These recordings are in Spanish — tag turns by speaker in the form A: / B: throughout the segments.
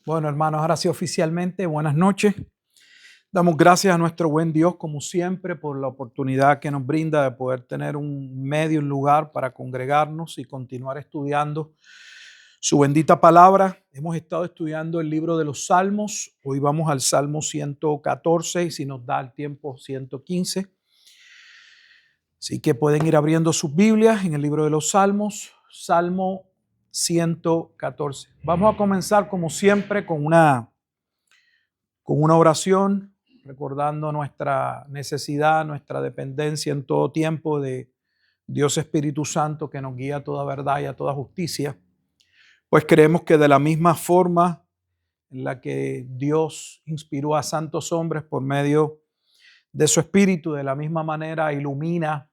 A: Bueno, hermanos, ahora sí oficialmente, buenas noches. Damos gracias a nuestro buen Dios, como siempre, por la oportunidad que nos brinda de poder tener un medio, un lugar para congregarnos y continuar estudiando su bendita palabra. Hemos estado estudiando el libro de los Salmos. Hoy vamos al Salmo 114 y si nos da el tiempo, 115. Así que pueden ir abriendo sus Biblias en el libro de los Salmos, Salmo 114. Vamos a comenzar, como siempre, con una oración, recordando nuestra necesidad, nuestra dependencia en todo tiempo de Dios Espíritu Santo que nos guía a toda verdad y a toda justicia. Pues creemos que de la misma forma en la que Dios inspiró a santos hombres por medio de su Espíritu, de la misma manera ilumina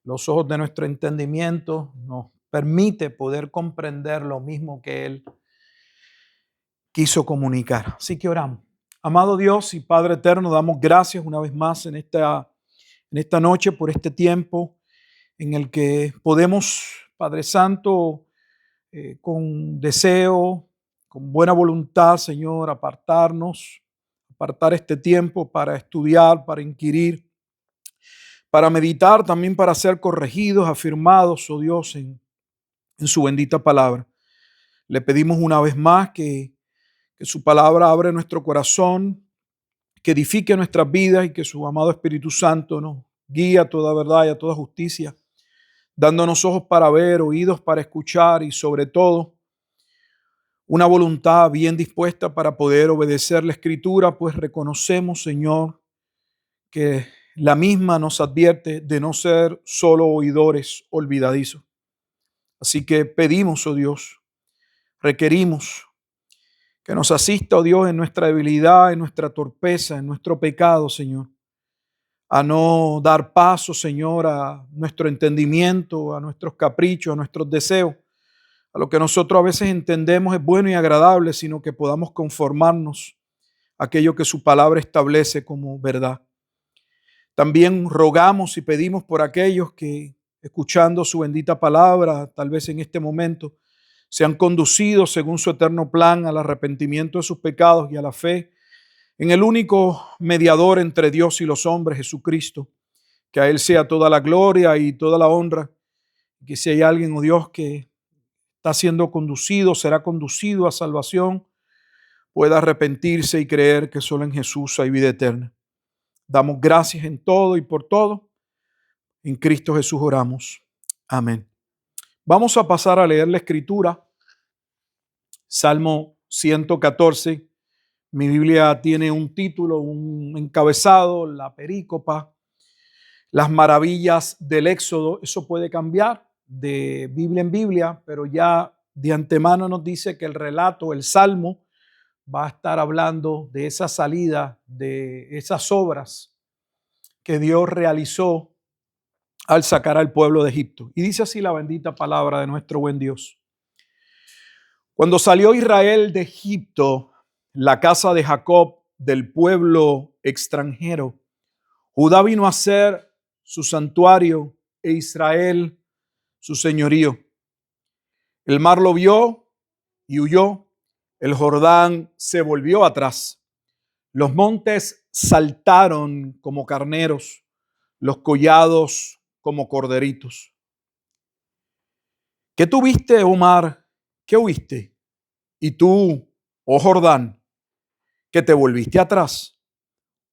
A: los ojos de nuestro entendimiento, nos permite poder comprender lo mismo que Él quiso comunicar. Así que oramos. Amado Dios y Padre eterno, damos gracias una vez más en esta noche por este tiempo en el que podemos, Padre Santo, con deseo, con buena voluntad, Señor, apartar este tiempo para estudiar, para inquirir, para meditar, también para ser corregidos, afirmados, oh Dios, en su bendita palabra. Le pedimos una vez más que su palabra abre nuestro corazón, que edifique nuestras vidas y que su amado Espíritu Santo nos guíe a toda verdad y a toda justicia, dándonos ojos para ver, oídos para escuchar y sobre todo una voluntad bien dispuesta para poder obedecer la Escritura, pues reconocemos, Señor, que la misma nos advierte de no ser solo oidores olvidadizos. Así que pedimos, oh Dios, requerimos que nos asista, oh Dios, en nuestra debilidad, en nuestra torpeza, en nuestro pecado, Señor, a no dar paso, Señor, a nuestro entendimiento, a nuestros caprichos, a nuestros deseos, a lo que nosotros a veces entendemos es bueno y agradable, sino que podamos conformarnos a aquello que su palabra establece como verdad. También rogamos y pedimos por aquellos que, escuchando su bendita palabra, tal vez en este momento, sean conducidos según su eterno plan al arrepentimiento de sus pecados y a la fe en el único mediador entre Dios y los hombres, Jesucristo. Que a Él sea toda la gloria y toda la honra. Que si hay alguien, oh Dios, que está siendo conducido, será conducido a salvación, pueda arrepentirse y creer que solo en Jesús hay vida eterna. Damos gracias en todo y por todo. En Cristo Jesús oramos. Amén. Vamos a pasar a leer la Escritura. Salmo 114. Mi Biblia tiene un título, un encabezado, la perícopa, las maravillas del Éxodo. Eso puede cambiar de Biblia en Biblia, pero ya de antemano nos dice que el relato, el Salmo, va a estar hablando de esa salida, de esas obras que Dios realizó al sacar al pueblo de Egipto. Y dice así la bendita palabra de nuestro buen Dios. Cuando salió Israel de Egipto, la casa de Jacob del pueblo extranjero, Judá vino a ser su santuario e Israel su señorío. El mar lo vio y huyó, el Jordán se volvió atrás. Los montes saltaron como carneros, los collados como corderitos. ¿Qué tuviste, oh mar? ¿Qué oíste? Y tú, oh Jordán, que te volviste atrás.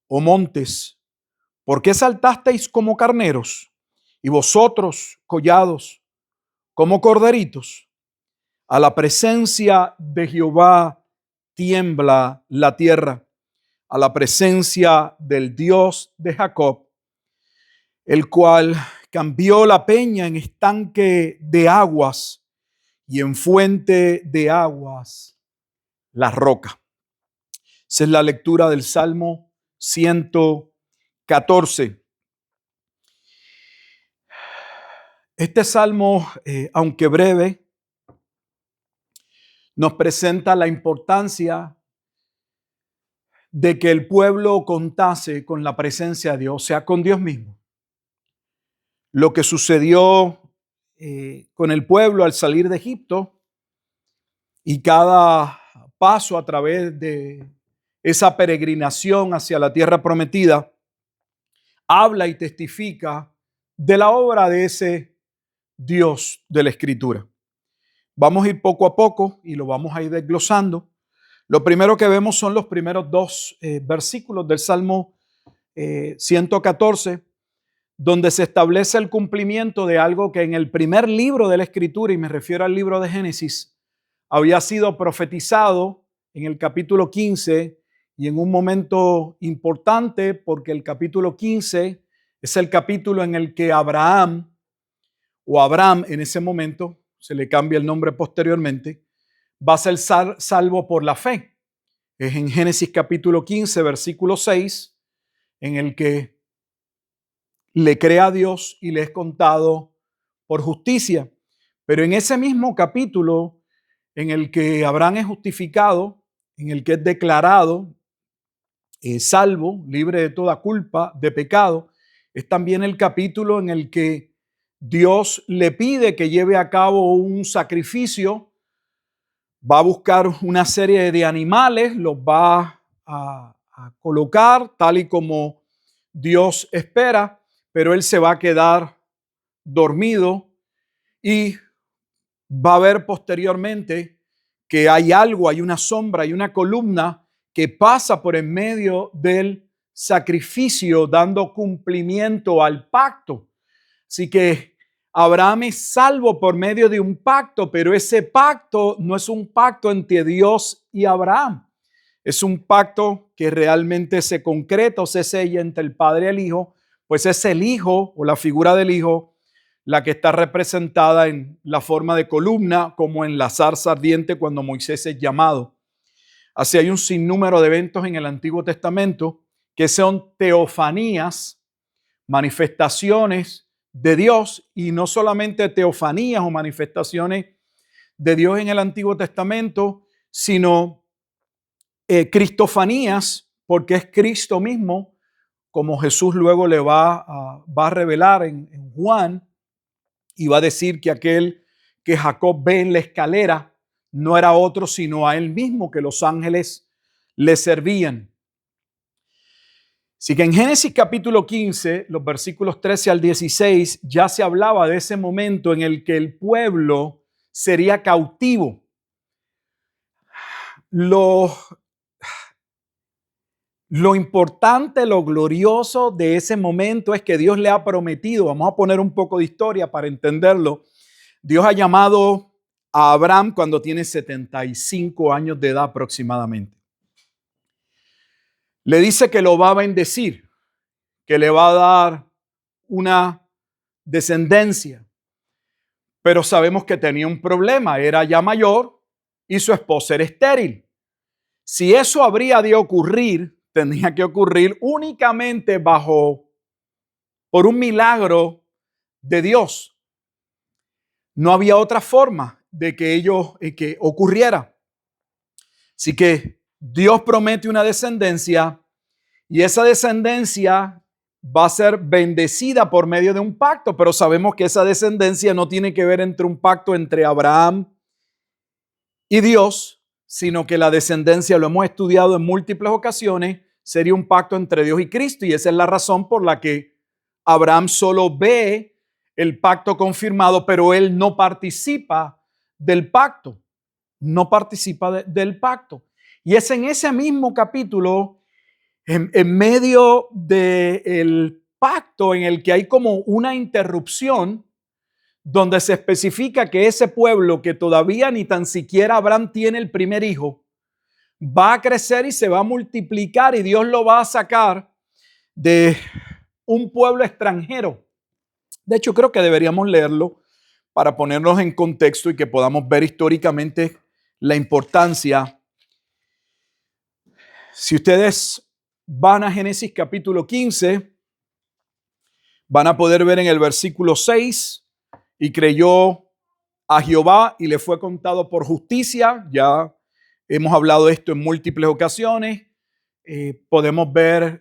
A: Oh montes, ¿por qué saltasteis como carneros? Y vosotros, collados, como corderitos. A la presencia de Jehová tiembla la tierra, a la presencia del Dios de Jacob, el cual cambió la peña en estanque de aguas y en fuente de aguas la roca. Esa es la lectura del Salmo 114. Este salmo, aunque breve, nos presenta la importancia de que el pueblo contase con la presencia de Dios, o sea, con Dios mismo. Lo que sucedió con el pueblo al salir de Egipto y cada paso a través de esa peregrinación hacia la tierra prometida, habla y testifica de la obra de ese Dios de la Escritura. Vamos a ir poco a poco y lo vamos a ir desglosando. Lo primero que vemos son los primeros dos versículos del Salmo 114, donde se establece el cumplimiento de algo que en el primer libro de la Escritura, y me refiero al libro de Génesis, había sido profetizado en el capítulo 15 y en un momento importante, porque el capítulo 15 es el capítulo en el que Abraham, o Abram en ese momento, se le cambia el nombre posteriormente, va a ser salvo por la fe. Es en Génesis capítulo 15, versículo 6, en el que le cree a Dios y le es contado por justicia. Pero en ese mismo capítulo en el que Abraham es justificado, en el que es declarado salvo, libre de toda culpa, de pecado, es también el capítulo en el que Dios le pide que lleve a cabo un sacrificio. Va a buscar una serie de animales, los va a colocar tal y como Dios espera, pero él se va a quedar dormido y va a ver posteriormente que hay algo, hay una sombra, hay una columna que pasa por en medio del sacrificio, dando cumplimiento al pacto. Así que Abraham es salvo por medio de un pacto, pero ese pacto no es un pacto entre Dios y Abraham. Es un pacto que realmente se concreta o se sella entre el Padre y el Hijo, pues es el Hijo o la figura del Hijo la que está representada en la forma de columna, como en la zarza ardiente cuando Moisés es llamado. Así hay un sinnúmero de eventos en el Antiguo Testamento que son teofanías, manifestaciones de Dios, y no solamente teofanías o manifestaciones de Dios en el Antiguo Testamento, sino cristofanías, porque es Cristo mismo, como Jesús luego le va a revelar en Juan, y va a decir que aquel que Jacob ve en la escalera no era otro sino a él mismo, que los ángeles le servían. Así que en Génesis capítulo 15, los versículos 13 al 16, ya se hablaba de ese momento en el que el pueblo sería cautivo. Lo importante, lo glorioso de ese momento es que Dios le ha prometido, vamos a poner un poco de historia para entenderlo. Dios ha llamado a Abraham cuando tiene 75 años de edad aproximadamente. Le dice que lo va a bendecir, que le va a dar una descendencia. Pero sabemos que tenía un problema, era ya mayor y su esposa era estéril. Si eso habría de ocurrir, tendría que ocurrir únicamente por un milagro de Dios. No había otra forma de que ocurriera. Así que Dios promete una descendencia y esa descendencia va a ser bendecida por medio de un pacto, pero sabemos que esa descendencia no tiene que ver entre un pacto entre Abraham y Dios, sino que la descendencia, lo hemos estudiado en múltiples ocasiones, sería un pacto entre Dios y Cristo, y esa es la razón por la que Abraham solo ve el pacto confirmado, pero él no participa del pacto, no participa del pacto. Y es en ese mismo capítulo, en medio del pacto, en el que hay como una interrupción, donde se especifica que ese pueblo que todavía ni tan siquiera Abraham tiene el primer hijo, va a crecer y se va a multiplicar y Dios lo va a sacar de un pueblo extranjero. De hecho, creo que deberíamos leerlo para ponernos en contexto y que podamos ver históricamente la importancia. Si ustedes van a Génesis capítulo 15, van a poder ver en el versículo 6, y creyó a Jehová y le fue contado por justicia. Ya hemos hablado de esto en múltiples ocasiones. Podemos ver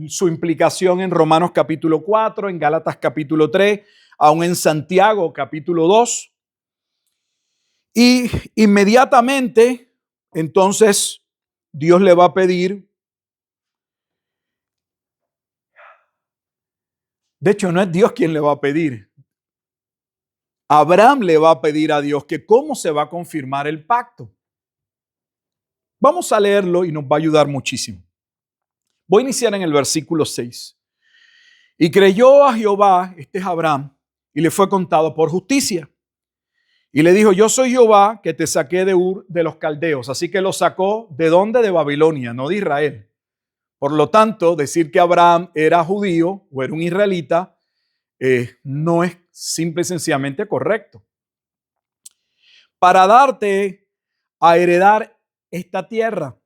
A: su implicación en Romanos capítulo 4, en Gálatas capítulo 3, aún en Santiago capítulo 2. Y inmediatamente entonces Dios le va a pedir, de hecho no es Dios quien le va a pedir, Abraham le va a pedir a Dios que cómo se va a confirmar el pacto. Vamos a leerlo y nos va a ayudar muchísimo. Voy a iniciar en el versículo 6. Y creyó a Jehová, este es Abraham, y le fue contado por justicia. Y le dijo, yo soy Jehová que te saqué de Ur de los caldeos. Así que lo sacó, ¿de dónde? De Babilonia, no de Israel. Por lo tanto, decir que Abraham era judío o era un israelita no es simple y sencillamente correcto. Para darte a heredar esta tierra,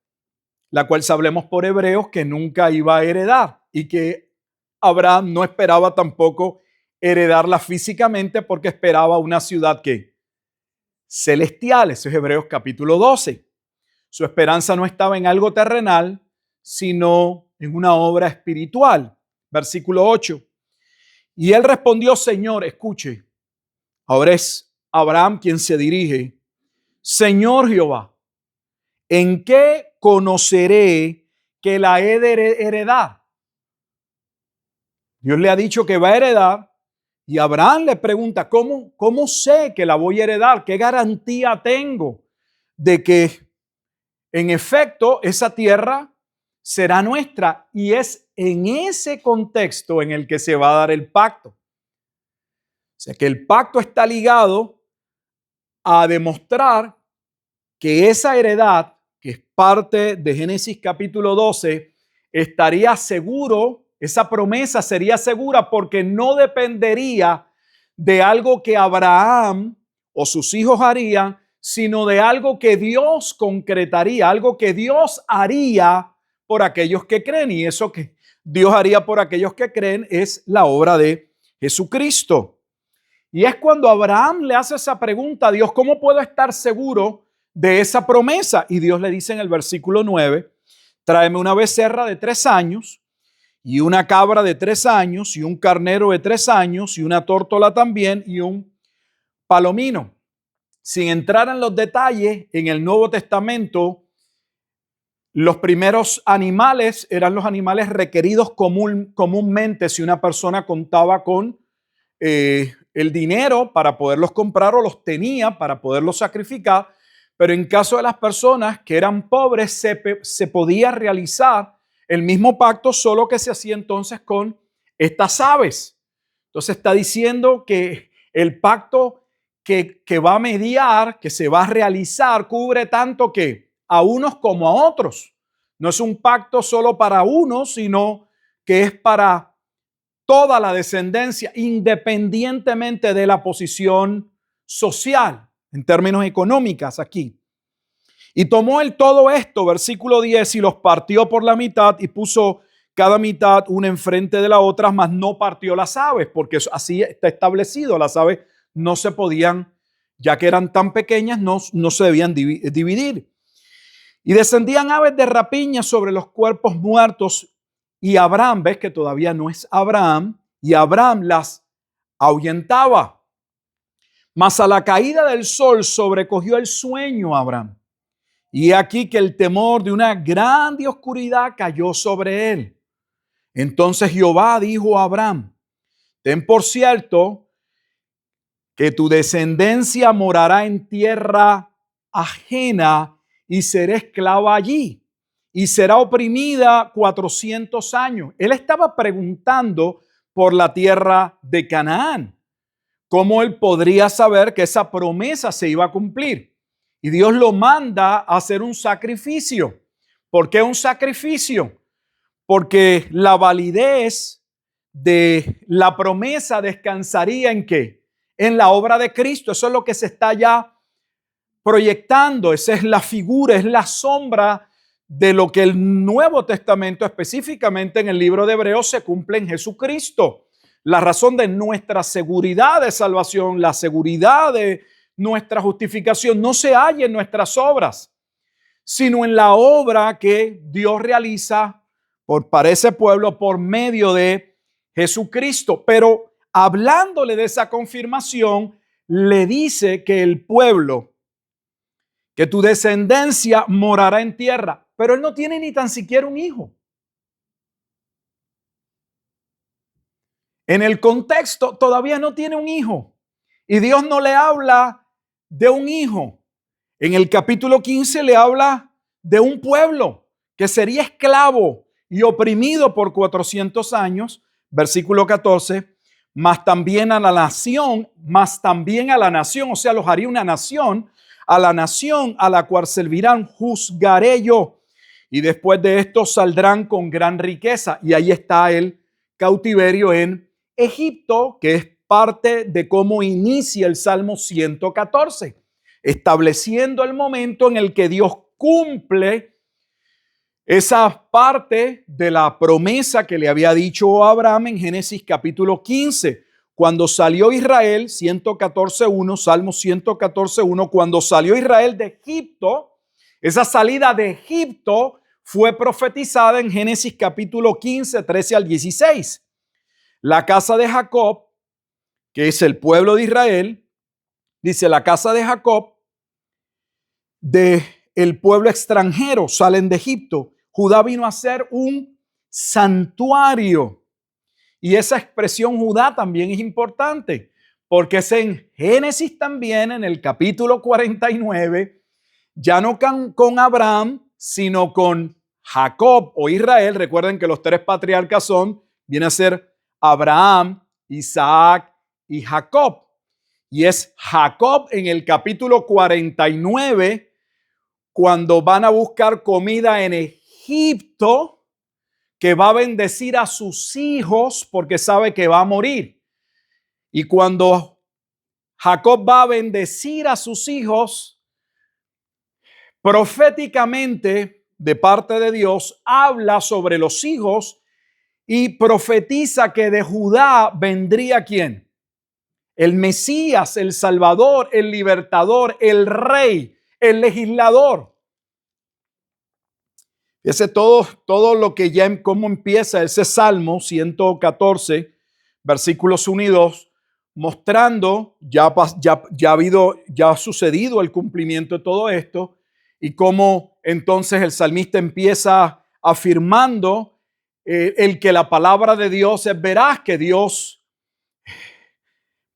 A: la cual sabemos por Hebreos que nunca iba a heredar y que Abraham no esperaba tampoco heredarla físicamente porque esperaba una ciudad que celestial. Eso es Hebreos capítulo 12. Su esperanza no estaba en algo terrenal, sino en una obra espiritual. Versículo 8. Y él respondió, Señor, escuche, ahora es Abraham quien se dirige, Señor Jehová, ¿en qué conoceré que la he de heredar? Dios le ha dicho que va a heredar y Abraham le pregunta, ¿cómo sé que la voy a heredar? ¿Qué garantía tengo de que en efecto esa tierra será nuestra? Y es en ese contexto en el que se va a dar el pacto. O sea que el pacto está ligado a demostrar que esa heredad, que es parte de Génesis capítulo 12, estaría seguro, esa promesa sería segura porque no dependería de algo que Abraham o sus hijos harían, sino de algo que Dios concretaría, algo que Dios haría por aquellos que creen. Y eso que Dios haría por aquellos que creen es la obra de Jesucristo. Y es cuando Abraham le hace esa pregunta a Dios, ¿cómo puedo estar seguro de esa promesa? Y Dios le dice en el versículo 9, tráeme una becerra de 3 años y una cabra de 3 años y un carnero de 3 años y una tórtola también y un palomino. Sin entrar en los detalles, en el Nuevo Testamento, los primeros animales eran los animales requeridos comúnmente si una persona contaba con el dinero para poderlos comprar o los tenía para poderlos sacrificar, pero en caso de las personas que eran pobres se podía realizar el mismo pacto, solo que se hacía entonces con estas aves. Entonces está diciendo que el pacto que va a mediar, que se va a realizar, cubre tanto que a unos como a otros. No es un pacto solo para unos, sino que es para toda la descendencia, independientemente de la posición social, en términos económicos aquí. Y tomó él todo esto, versículo 10, y los partió por la mitad y puso cada mitad una enfrente de la otra, mas no partió las aves, porque así está establecido. Las aves no se podían, ya que eran tan pequeñas, no se debían dividir. Y descendían aves de rapiña sobre los cuerpos muertos. Y Abraham, ves que todavía no es Abraham, y Abraham las ahuyentaba. Mas a la caída del sol sobrecogió el sueño a Abraham. Y aquí que el temor de una grande oscuridad cayó sobre él. Entonces Jehová dijo a Abraham, ten por cierto que tu descendencia morará en tierra ajena y será esclava allí y será oprimida 400 años. Él estaba preguntando por la tierra de Canaán. ¿Cómo él podría saber que esa promesa se iba a cumplir? Y Dios lo manda a hacer un sacrificio. ¿Por qué un sacrificio? Porque la validez de la promesa descansaría ¿en qué? En la obra de Cristo. Eso es lo que se está ya proyectando. Esa es la figura, es la sombra de lo que el Nuevo Testamento, específicamente en el libro de Hebreos, se cumple en Jesucristo. La razón de nuestra seguridad de salvación, la seguridad de nuestra justificación no se halla en nuestras obras, sino en la obra que Dios realiza para ese pueblo por medio de Jesucristo. Pero hablándole de esa confirmación, le dice que el pueblo que tu descendencia morará en tierra. Pero él no tiene ni tan siquiera un hijo. En el contexto todavía no tiene un hijo. Y Dios no le habla de un hijo. En el capítulo 15 le habla de un pueblo que sería esclavo y oprimido por 400 años. Versículo 14. Más también a la nación, o sea, los haría una nación, a la nación a la cual servirán, juzgaré yo. Y después de esto saldrán con gran riqueza. Y ahí está el cautiverio en Egipto, que es parte de cómo inicia el Salmo 114, estableciendo el momento en el que Dios cumple esa parte de la promesa que le había dicho a Abraham en Génesis capítulo 15. Cuando salió Israel, 114.1, Salmo 114.1, cuando salió Israel de Egipto, esa salida de Egipto fue profetizada en Génesis capítulo 15, 13 al 16. La casa de Jacob, que es el pueblo de Israel, dice la casa de Jacob, de el pueblo extranjero, salen de Egipto. Judá vino a ser un santuario. Y esa expresión Judá también es importante, porque es en Génesis también, en el capítulo 49, ya no con Abraham, sino con Jacob o Israel. Recuerden que los tres patriarcas viene a ser Abraham, Isaac y Jacob. Y es Jacob en el capítulo 49, cuando van a buscar comida en Egipto, que va a bendecir a sus hijos porque sabe que va a morir. Y cuando Jacob va a bendecir a sus hijos, proféticamente de parte de Dios, habla sobre los hijos y profetiza que de Judá vendría ¿quién? El Mesías, el Salvador, el Libertador, el Rey, el Legislador. Ese todo lo que ya cómo empieza ese Salmo 114, versículos 1 y 2, mostrando ya ha sucedido el cumplimiento de todo esto y cómo entonces el salmista empieza afirmando el que la palabra de Dios es veraz, que Dios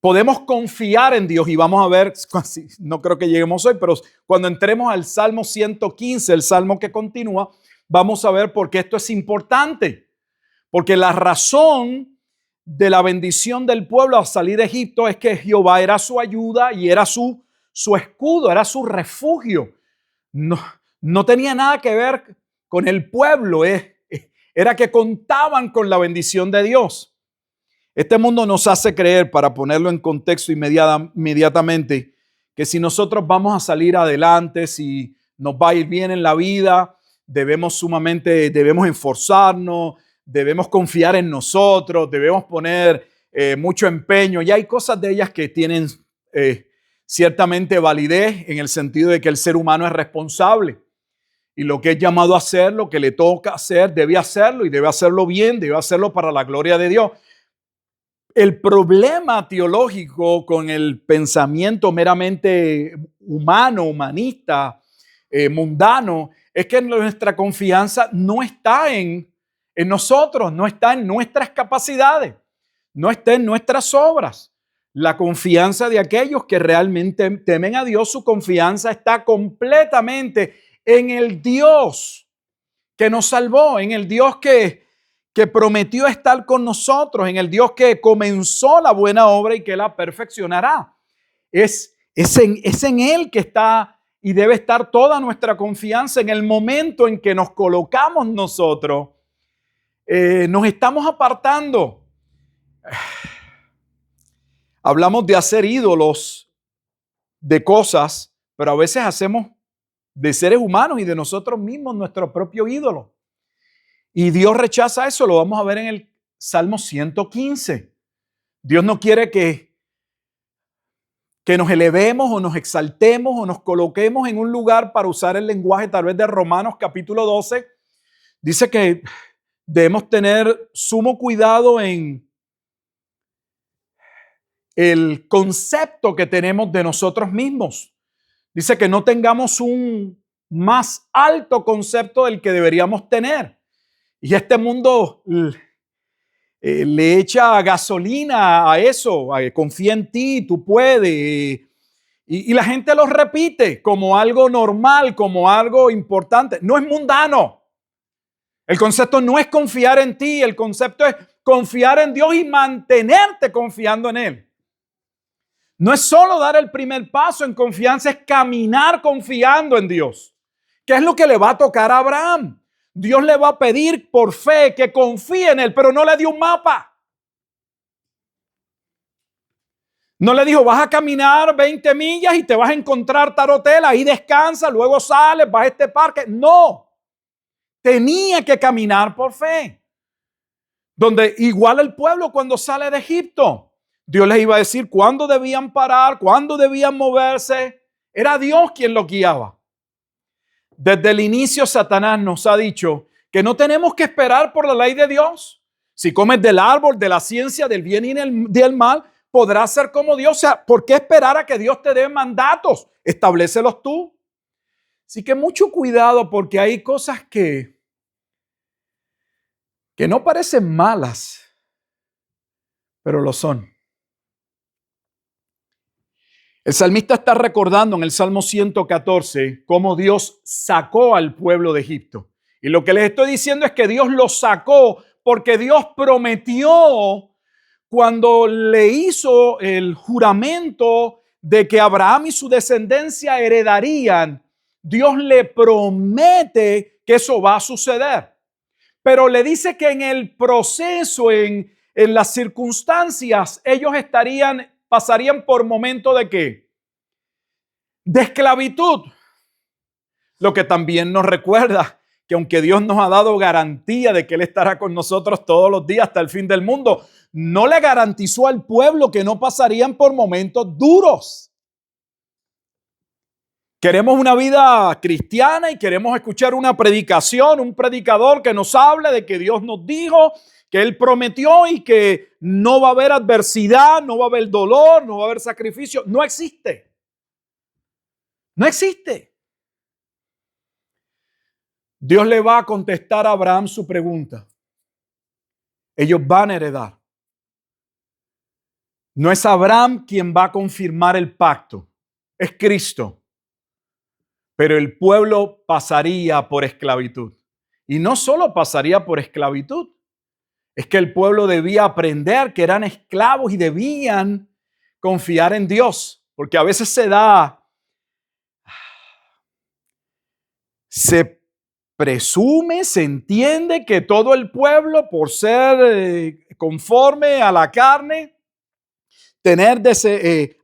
A: podemos confiar en Dios. Y vamos a ver, no creo que lleguemos hoy, pero cuando entremos al Salmo 115, el Salmo que continúa, vamos a ver por qué esto es importante. Porque la razón de la bendición del pueblo al salir de Egipto es que Jehová era su ayuda y era su escudo, era su refugio. No tenía nada que ver con el pueblo, era que contaban con la bendición de Dios. Este mundo nos hace creer, para ponerlo en contexto inmediatamente, que si nosotros vamos a salir adelante, si nos va a ir bien en la vida, debemos esforzarnos, debemos confiar en nosotros, debemos poner mucho empeño. Y hay cosas de ellas que tienen ciertamente validez en el sentido de que el ser humano es responsable. Y lo que es llamado a hacer, lo que le toca hacer, debe hacerlo y debe hacerlo bien, debe hacerlo para la gloria de Dios. El problema teológico con el pensamiento meramente humano, humanista, mundano, es que nuestra confianza no está en nosotros, no está en nuestras capacidades, no está en nuestras obras. La confianza de aquellos que realmente temen a Dios, su confianza está completamente en el Dios que nos salvó, en el Dios que prometió estar con nosotros, en el Dios que comenzó la buena obra y que la perfeccionará. Es en Él que está y debe estar toda nuestra confianza. En el momento en que nos colocamos nosotros, nos estamos apartando. Hablamos de hacer ídolos de cosas, pero a veces hacemos de seres humanos y de nosotros mismos nuestro propio ídolo. Y Dios rechaza eso, lo vamos a ver en el Salmo 115. Dios no quiere que nos elevemos o nos exaltemos o nos coloquemos en un lugar, para usar el lenguaje tal vez de Romanos capítulo 12. Dice que debemos tener sumo cuidado en el concepto que tenemos de nosotros mismos. Dice que no tengamos un más alto concepto del que deberíamos tener. Y este mundo le echa gasolina a eso, confía en ti, tú puedes. Y la gente lo repite como algo normal, como algo importante. No es mundano. El concepto no es confiar en ti, el concepto es confiar en Dios y mantenerte confiando en Él. No es solo dar el primer paso en confianza, es caminar confiando en Dios. ¿Qué es lo que le va a tocar a Abraham? Dios le va a pedir por fe que confíe en Él, pero no le dio un mapa. No le dijo, vas a caminar 20 millas y te vas a encontrar tal hotel, ahí descansa, luego sales, vas a este parque. No, tenía que caminar por fe. Donde igual el pueblo cuando sale de Egipto, Dios les iba a decir cuándo debían parar, cuándo debían moverse. Era Dios quien los guiaba. Desde el inicio Satanás nos ha dicho que no tenemos que esperar por la ley de Dios. Si comes del árbol de la ciencia del bien y del mal, podrás ser como Dios. O sea, ¿por qué esperar a que Dios te dé mandatos? Establécelos tú. Así que mucho cuidado porque hay cosas que no parecen malas, pero lo son. El salmista está recordando en el Salmo 114 cómo Dios sacó al pueblo de Egipto. Y lo que les estoy diciendo es que Dios los sacó porque Dios prometió cuando le hizo el juramento de que Abraham y su descendencia heredarían. Dios le promete que eso va a suceder. Pero le dice que en el proceso, en las circunstancias, ellos pasarían por momentos de ¿qué? De esclavitud. Lo que también nos recuerda que aunque Dios nos ha dado garantía de que Él estará con nosotros todos los días hasta el fin del mundo, no le garantizó al pueblo que no pasarían por momentos duros. Queremos una vida cristiana y queremos escuchar una predicación, un predicador que nos hable de que Dios nos dijo, que Él prometió y que no va a haber adversidad, no va a haber dolor, no va a haber sacrificio. No existe. No existe. Dios le va a contestar a Abraham su pregunta. Ellos van a heredar. No es Abraham quien va a confirmar el pacto, es Cristo. Pero el pueblo pasaría por esclavitud. Y no solo pasaría por esclavitud, es que el pueblo debía aprender que eran esclavos y debían confiar en Dios. Porque a veces se presume, se entiende que todo el pueblo, por ser conforme a la carne, tener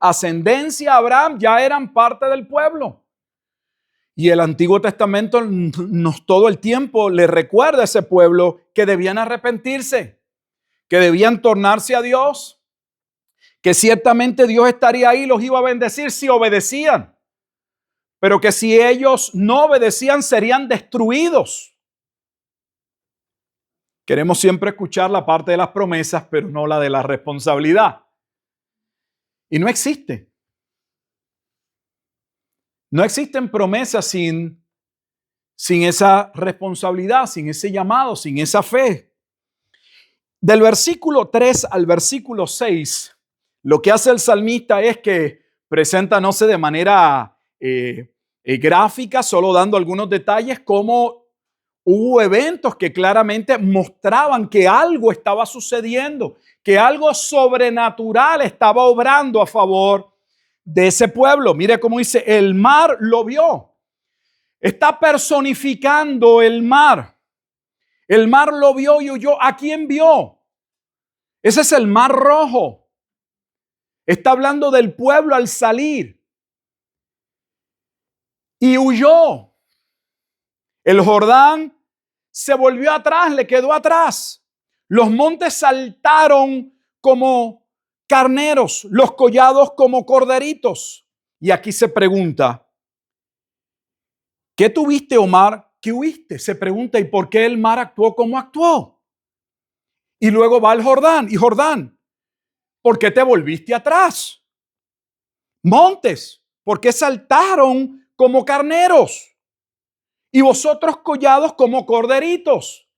A: ascendencia a Abraham, ya eran parte del pueblo. Y el Antiguo Testamento todo el tiempo le recuerda a ese pueblo que debían arrepentirse, que debían tornarse a Dios, que ciertamente Dios estaría ahí y los iba a bendecir si obedecían, pero que si ellos no obedecían serían destruidos. Queremos siempre escuchar la parte de las promesas, pero no la de la responsabilidad. Y no existe. No existen promesas sin esa responsabilidad, sin ese llamado, sin esa fe. Del versículo 3 al versículo 6, lo que hace el salmista es que presenta, no sé, de manera gráfica, solo dando algunos detalles, cómo hubo eventos que claramente mostraban que algo estaba sucediendo, que algo sobrenatural estaba obrando a favor de ese pueblo. Mire cómo dice, el mar lo vio. Está personificando el mar. El mar lo vio y huyó. ¿A quién vio? Ese es el mar Rojo. Está hablando del pueblo al salir. Y huyó. El Jordán se volvió atrás, le quedó atrás. Los montes saltaron como carneros, los collados como corderitos. Y aquí se pregunta, ¿qué tuviste, Omar? ¿Qué huiste? Se pregunta, ¿y por qué el mar actuó como actuó? Y luego va el Jordán. Y Jordán, ¿por qué te volviste atrás? Montes, ¿Por qué saltaron como carneros? Y vosotros collados como corderitos.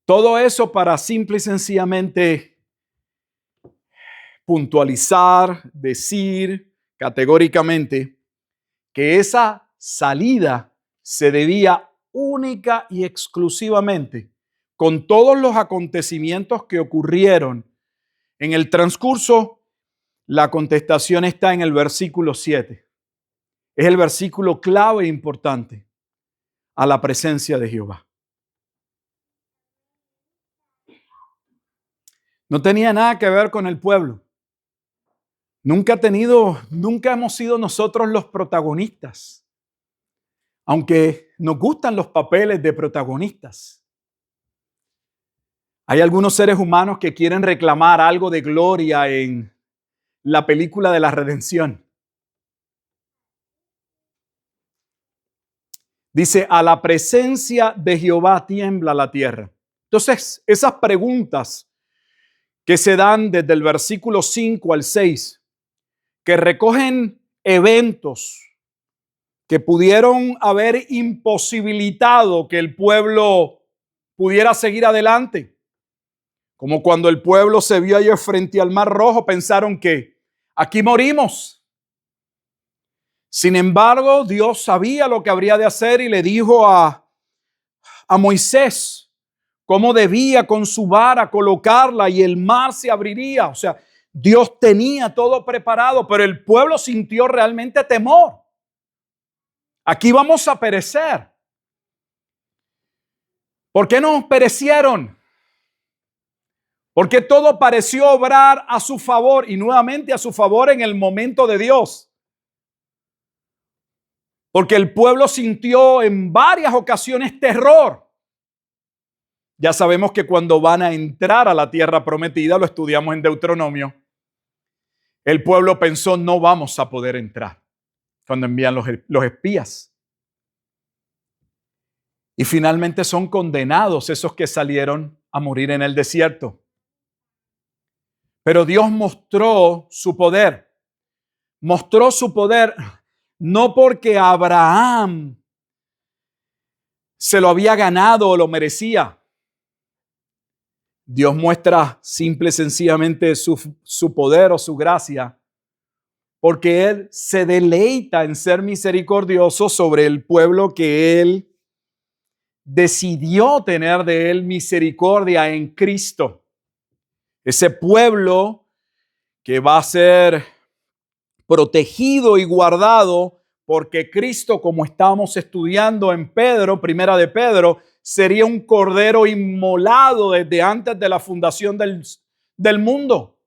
A: Todo eso para simple y sencillamente puntualizar, decir categóricamente que esa salida se debía única y exclusivamente con todos los acontecimientos que ocurrieron en el transcurso. La contestación está en el versículo 7. Es el versículo clave e importante a la presencia de Jehová. No tenía nada que ver con el pueblo. Nunca hemos sido nosotros los protagonistas, aunque nos gustan los papeles de protagonistas. Hay algunos seres humanos que quieren reclamar algo de gloria en la película de la redención. Dice, a la presencia de Jehová tiembla la tierra. Entonces, esas preguntas que se dan desde el versículo 5 al 6, que recogen eventos que pudieron haber imposibilitado que el pueblo pudiera seguir adelante. Como cuando el pueblo se vio allí frente al Mar Rojo, pensaron que aquí morimos. Sin embargo, Dios sabía lo que habría de hacer y le dijo a Moisés cómo debía con su vara colocarla y el mar se abriría. O sea, Dios tenía todo preparado, pero el pueblo sintió realmente temor. Aquí vamos a perecer. ¿Por qué no perecieron? Porque todo pareció obrar a su favor y nuevamente a su favor en el momento de Dios. Porque el pueblo sintió en varias ocasiones terror. Ya sabemos que cuando van a entrar a la tierra prometida, lo estudiamos en Deuteronomio, el pueblo pensó no vamos a poder entrar cuando envían los espías. Y finalmente son condenados esos que salieron a morir en el desierto. Pero Dios mostró su poder. Mostró su poder no porque Abraham se lo había ganado o lo merecía. Dios muestra simple y sencillamente su poder o su gracia porque Él se deleita en ser misericordioso sobre el pueblo que Él decidió tener de Él misericordia en Cristo. Ese pueblo que va a ser protegido y guardado porque Cristo, como estábamos estudiando en Pedro, primera de Pedro, sería un cordero inmolado desde antes de la fundación del mundo.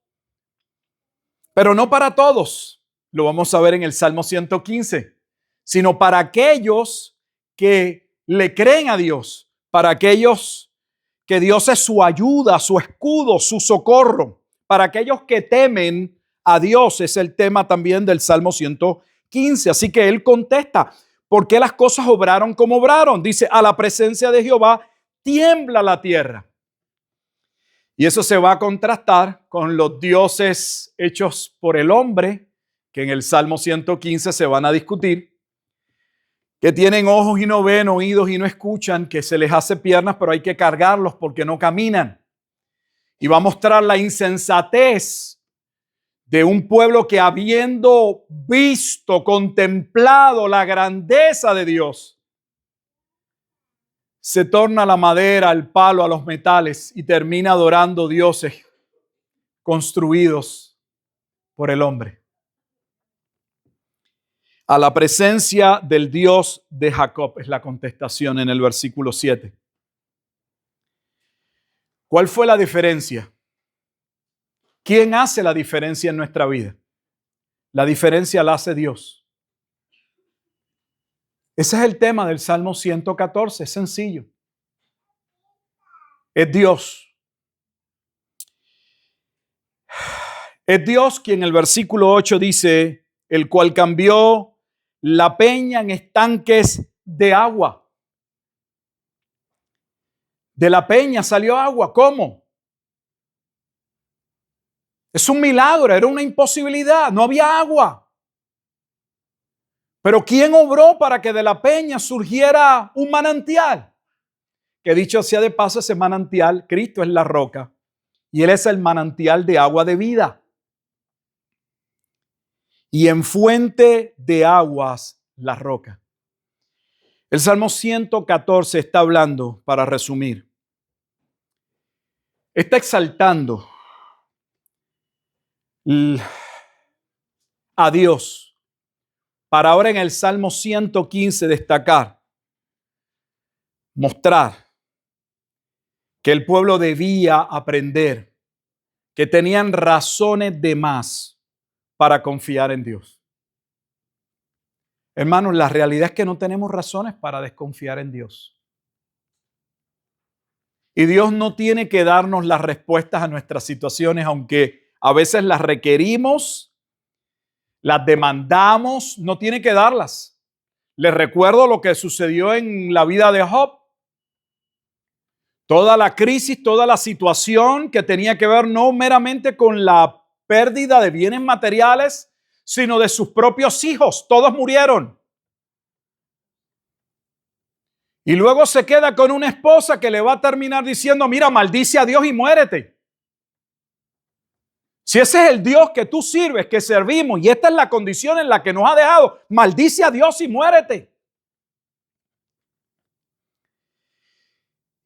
A: Pero no para todos, lo vamos a ver en el Salmo 115, sino para aquellos que le creen a Dios, para aquellos que Dios es su ayuda, su escudo, su socorro, para aquellos que temen a Dios, es el tema también del Salmo 115. Así que él contesta, ¿por qué las cosas obraron como obraron? Dice, a la presencia de Jehová tiembla la tierra. Y eso se va a contrastar con los dioses hechos por el hombre, que en el Salmo 115 se van a discutir, que tienen ojos y no ven, oídos y no escuchan, que se les hace piernas, pero hay que cargarlos porque no caminan. Y va a mostrar la insensatez de un pueblo que habiendo visto, contemplado la grandeza de Dios, se torna la madera, el palo, a los metales y termina adorando dioses construidos por el hombre. A la presencia del Dios de Jacob es la contestación en el versículo 7. ¿Cuál fue la diferencia? ¿Quién hace la diferencia en nuestra vida? La diferencia la hace Dios. Ese es el tema del Salmo 114, es sencillo. Es Dios. Es Dios quien en el versículo 8 dice, el cual cambió la peña en estanques de agua. De la peña salió agua. ¿Cómo? Es un milagro, era una imposibilidad, no había agua. Pero ¿quién obró para que de la peña surgiera un manantial? Que dicho sea de paso, ese manantial, Cristo es la roca y Él es el manantial de agua de vida. Y en fuente de aguas la roca. El Salmo 114 está hablando, para resumir, está exaltando a Dios, para ahora en el Salmo 115 destacar, mostrar que el pueblo debía aprender que tenían razones de más para confiar en Dios. Hermanos, la realidad es que no tenemos razones para desconfiar en Dios. Y Dios no tiene que darnos las respuestas a nuestras situaciones, aunque a veces las requerimos, las demandamos, no tiene que darlas. Les recuerdo lo que sucedió en la vida de Job. Toda la crisis, toda la situación que tenía que ver no meramente con la pérdida de bienes materiales, sino de sus propios hijos. Todos murieron. Y luego se queda con una esposa que le va a terminar diciendo, mira, maldice a Dios y muérete. Si ese es el Dios que tú sirves, que servimos, y esta es la condición en la que nos ha dejado, maldice a Dios y muérete.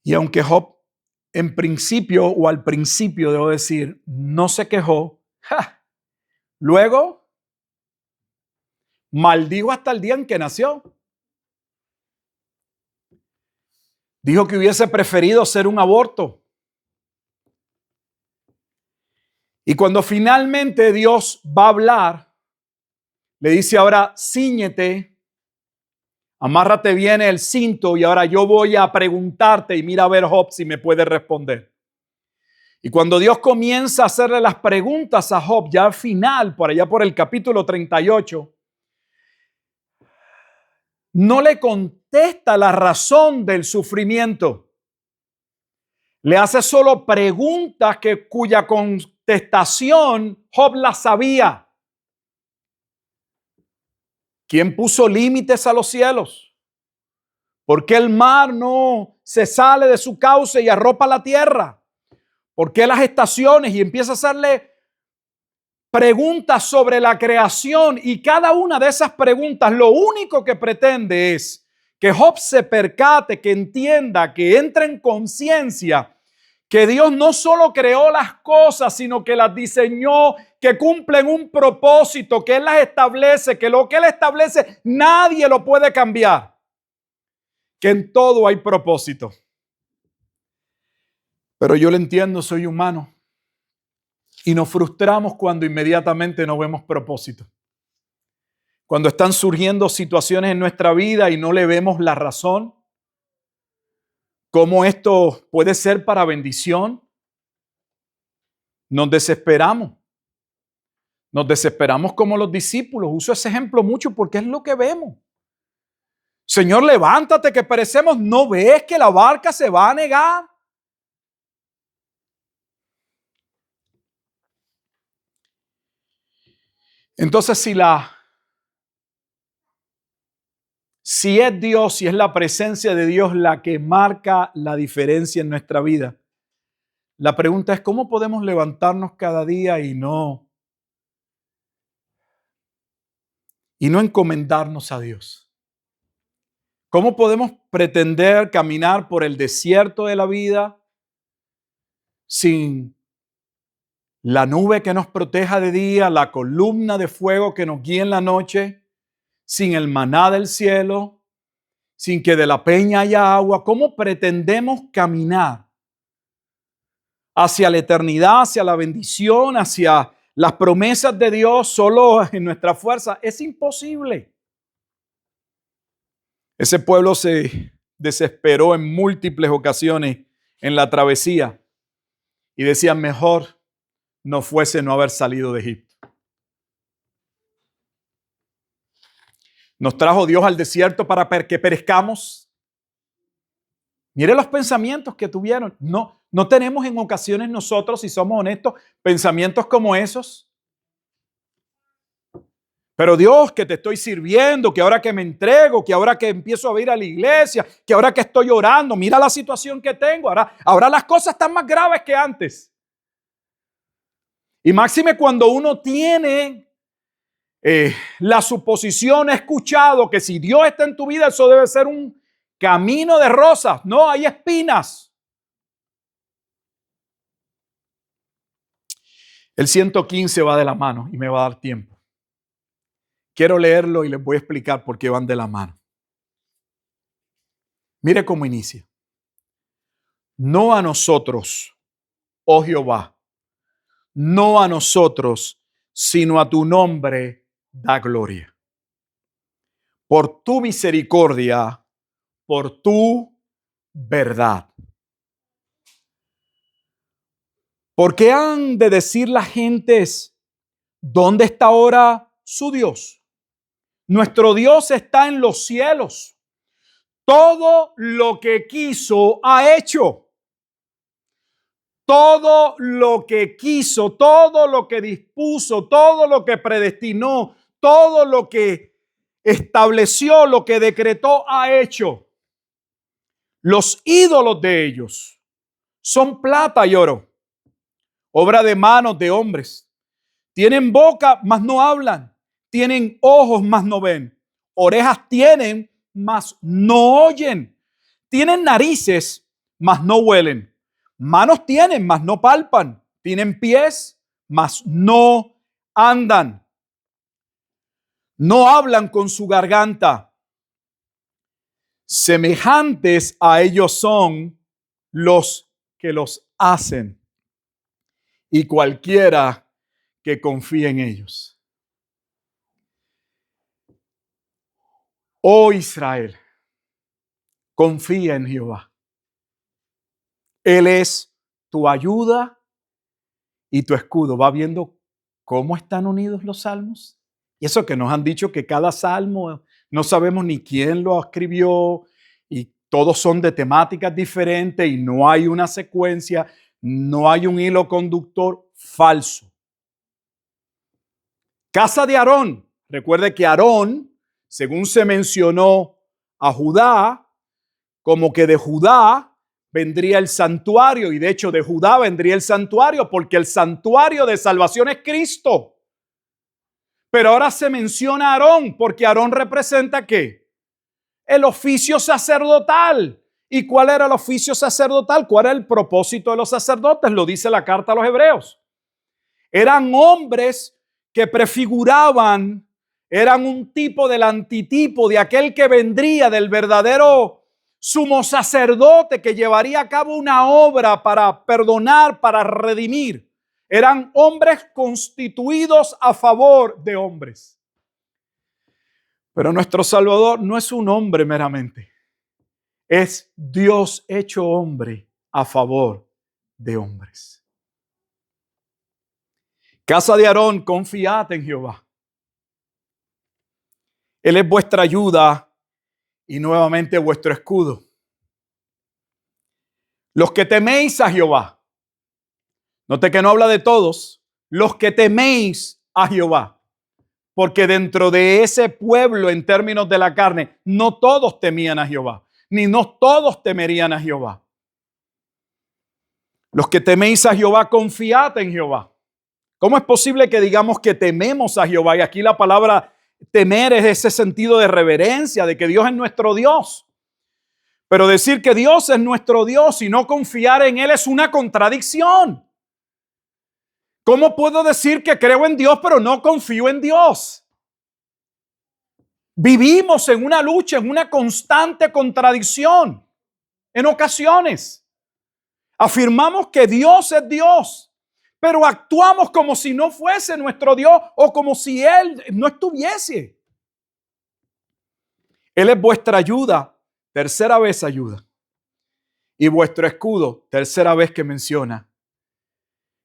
A: Y aunque Job en principio, o al principio debo decir, no se quejó, luego maldijo hasta el día en que nació. Dijo que hubiese preferido hacer un aborto. Y cuando finalmente Dios va a hablar, le dice ahora, cíñete, amárrate bien el cinto y ahora yo voy a preguntarte y mira a ver Job si me puede responder. Y cuando Dios comienza a hacerle las preguntas a Job, ya al final, por allá por el capítulo 38, no le contesta la razón del sufrimiento. Le hace solo preguntas cuya contestación Job la sabía. ¿Quién puso límites a los cielos? ¿Por qué el mar no se sale de su cauce y arropa la tierra? ¿Por qué las estaciones? Y empieza a hacerle preguntas sobre la creación, y cada una de esas preguntas lo único que pretende es que Job se percate, que entienda, que entre en conciencia que Dios no solo creó las cosas, sino que las diseñó, que cumplen un propósito, que Él las establece, que lo que Él establece nadie lo puede cambiar, que en todo hay propósito. Pero yo lo entiendo, soy humano. Y nos frustramos cuando inmediatamente no vemos propósito. Cuando están surgiendo situaciones en nuestra vida y no le vemos la razón, cómo esto puede ser para bendición, nos desesperamos. Nos desesperamos como los discípulos. Uso ese ejemplo mucho porque es lo que vemos. Señor, levántate que perecemos. ¿No ves que la barca se va a negar? Entonces, si es Dios, si es la presencia de Dios la que marca la diferencia en nuestra vida, la pregunta es, ¿cómo podemos levantarnos cada día y no encomendarnos a Dios? ¿Cómo podemos pretender caminar por el desierto de la vida sin la nube que nos proteja de día, la columna de fuego que nos guía en la noche, sin el maná del cielo, sin que de la peña haya agua? ¿Cómo pretendemos caminar hacia la eternidad, hacia la bendición, hacia las promesas de Dios solo en nuestra fuerza? Es imposible. Ese pueblo se desesperó en múltiples ocasiones en la travesía y decían, mejor no fuese no haber salido de Egipto. Nos trajo Dios al desierto para que perezcamos. Mire los pensamientos que tuvieron. No tenemos en ocasiones nosotros, si somos honestos, pensamientos como esos. Pero Dios, que te estoy sirviendo, que ahora que me entrego, que ahora que empiezo a ir a la iglesia, que ahora que estoy orando, mira la situación que tengo. Ahora las cosas están más graves que antes. Y máxime cuando uno tiene la suposición, he escuchado que si Dios está en tu vida, eso debe ser un camino de rosas. No, hay espinas. El 115 va de la mano y me va a dar tiempo. Quiero leerlo y les voy a explicar por qué van de la mano. Mire cómo inicia. No a nosotros, oh Jehová, no a nosotros, sino a tu nombre da gloria. Por tu misericordia, por tu verdad. ¿Por qué han de decir las gentes, ¿dónde está ahora su Dios? Nuestro Dios está en los cielos. Todo lo que quiso ha hecho. Todo lo que quiso, todo lo que dispuso, todo lo que predestinó, todo lo que estableció, lo que decretó, ha hecho. Los ídolos de ellos son plata y oro, obra de manos de hombres. Tienen boca, mas no hablan. Tienen ojos, mas no ven. Orejas tienen, mas no oyen. Tienen narices, mas no huelen. Manos tienen, mas no palpan. Tienen pies, mas no andan. No hablan con su garganta. Semejantes a ellos son los que los hacen y cualquiera que confíe en ellos. Oh Israel, confía en Jehová. Él es tu ayuda y tu escudo. ¿Va viendo cómo están unidos los salmos? Y eso que nos han dicho que cada salmo no sabemos ni quién lo escribió y todos son de temáticas diferentes y no hay una secuencia, no hay un hilo conductor. Falso. Casa de Aarón. Recuerde que Aarón, según se mencionó a Judá, como que de Judá vendría el santuario, y de hecho de Judá vendría el santuario, porque el santuario de salvación es Cristo. Pero ahora se menciona a Aarón, porque Aarón representa ¿qué? El oficio sacerdotal. ¿Y cuál era el oficio sacerdotal? ¿Cuál era el propósito de los sacerdotes? Lo dice la carta a los Hebreos. Eran hombres que prefiguraban, eran un tipo del antitipo de aquel que vendría, del verdadero sumo sacerdote que llevaría a cabo una obra para perdonar, para redimir. Eran hombres constituidos a favor de hombres. Pero nuestro Salvador no es un hombre meramente. Es Dios hecho hombre a favor de hombres. Casa de Aarón, confiad en Jehová. Él es vuestra ayuda y nuevamente vuestro escudo. Los que teméis a Jehová. Note que no habla de todos. Los que teméis a Jehová. Porque dentro de ese pueblo, en términos de la carne, no todos temían a Jehová. Ni no todos temerían a Jehová. Los que teméis a Jehová, confiad en Jehová. ¿Cómo es posible que digamos que tememos a Jehová? Y aquí la palabra temer es ese sentido de reverencia, de que Dios es nuestro Dios. Pero decir que Dios es nuestro Dios y no confiar en Él es una contradicción. ¿Cómo puedo decir que creo en Dios pero no confío en Dios? Vivimos en una lucha, en una constante contradicción. En ocasiones afirmamos que Dios es Dios, pero actuamos como si no fuese nuestro Dios o como si Él no estuviese. Él es vuestra ayuda, tercera vez ayuda. Y vuestro escudo, tercera vez que menciona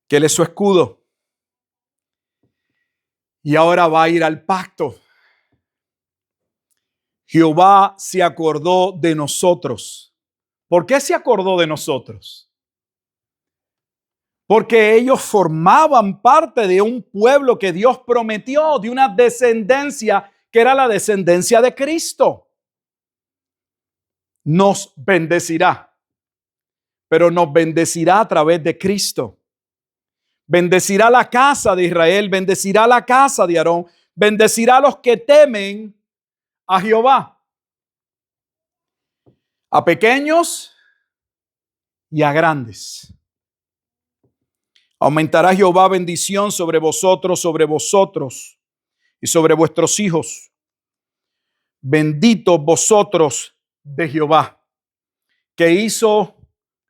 A: que Él es su escudo. Y ahora va a ir al pacto. Jehová se acordó de nosotros. ¿Por qué se acordó de nosotros? porque ellos formaban parte de un pueblo que Dios prometió, de una descendencia que era la descendencia de Cristo. Nos bendecirá, pero nos bendecirá a través de Cristo. Bendecirá la casa de Israel, bendecirá la casa de Aarón, bendecirá a los que temen a Jehová, a pequeños y a grandes. Aumentará Jehová bendición sobre vosotros y sobre vuestros hijos. Benditos vosotros de Jehová, que hizo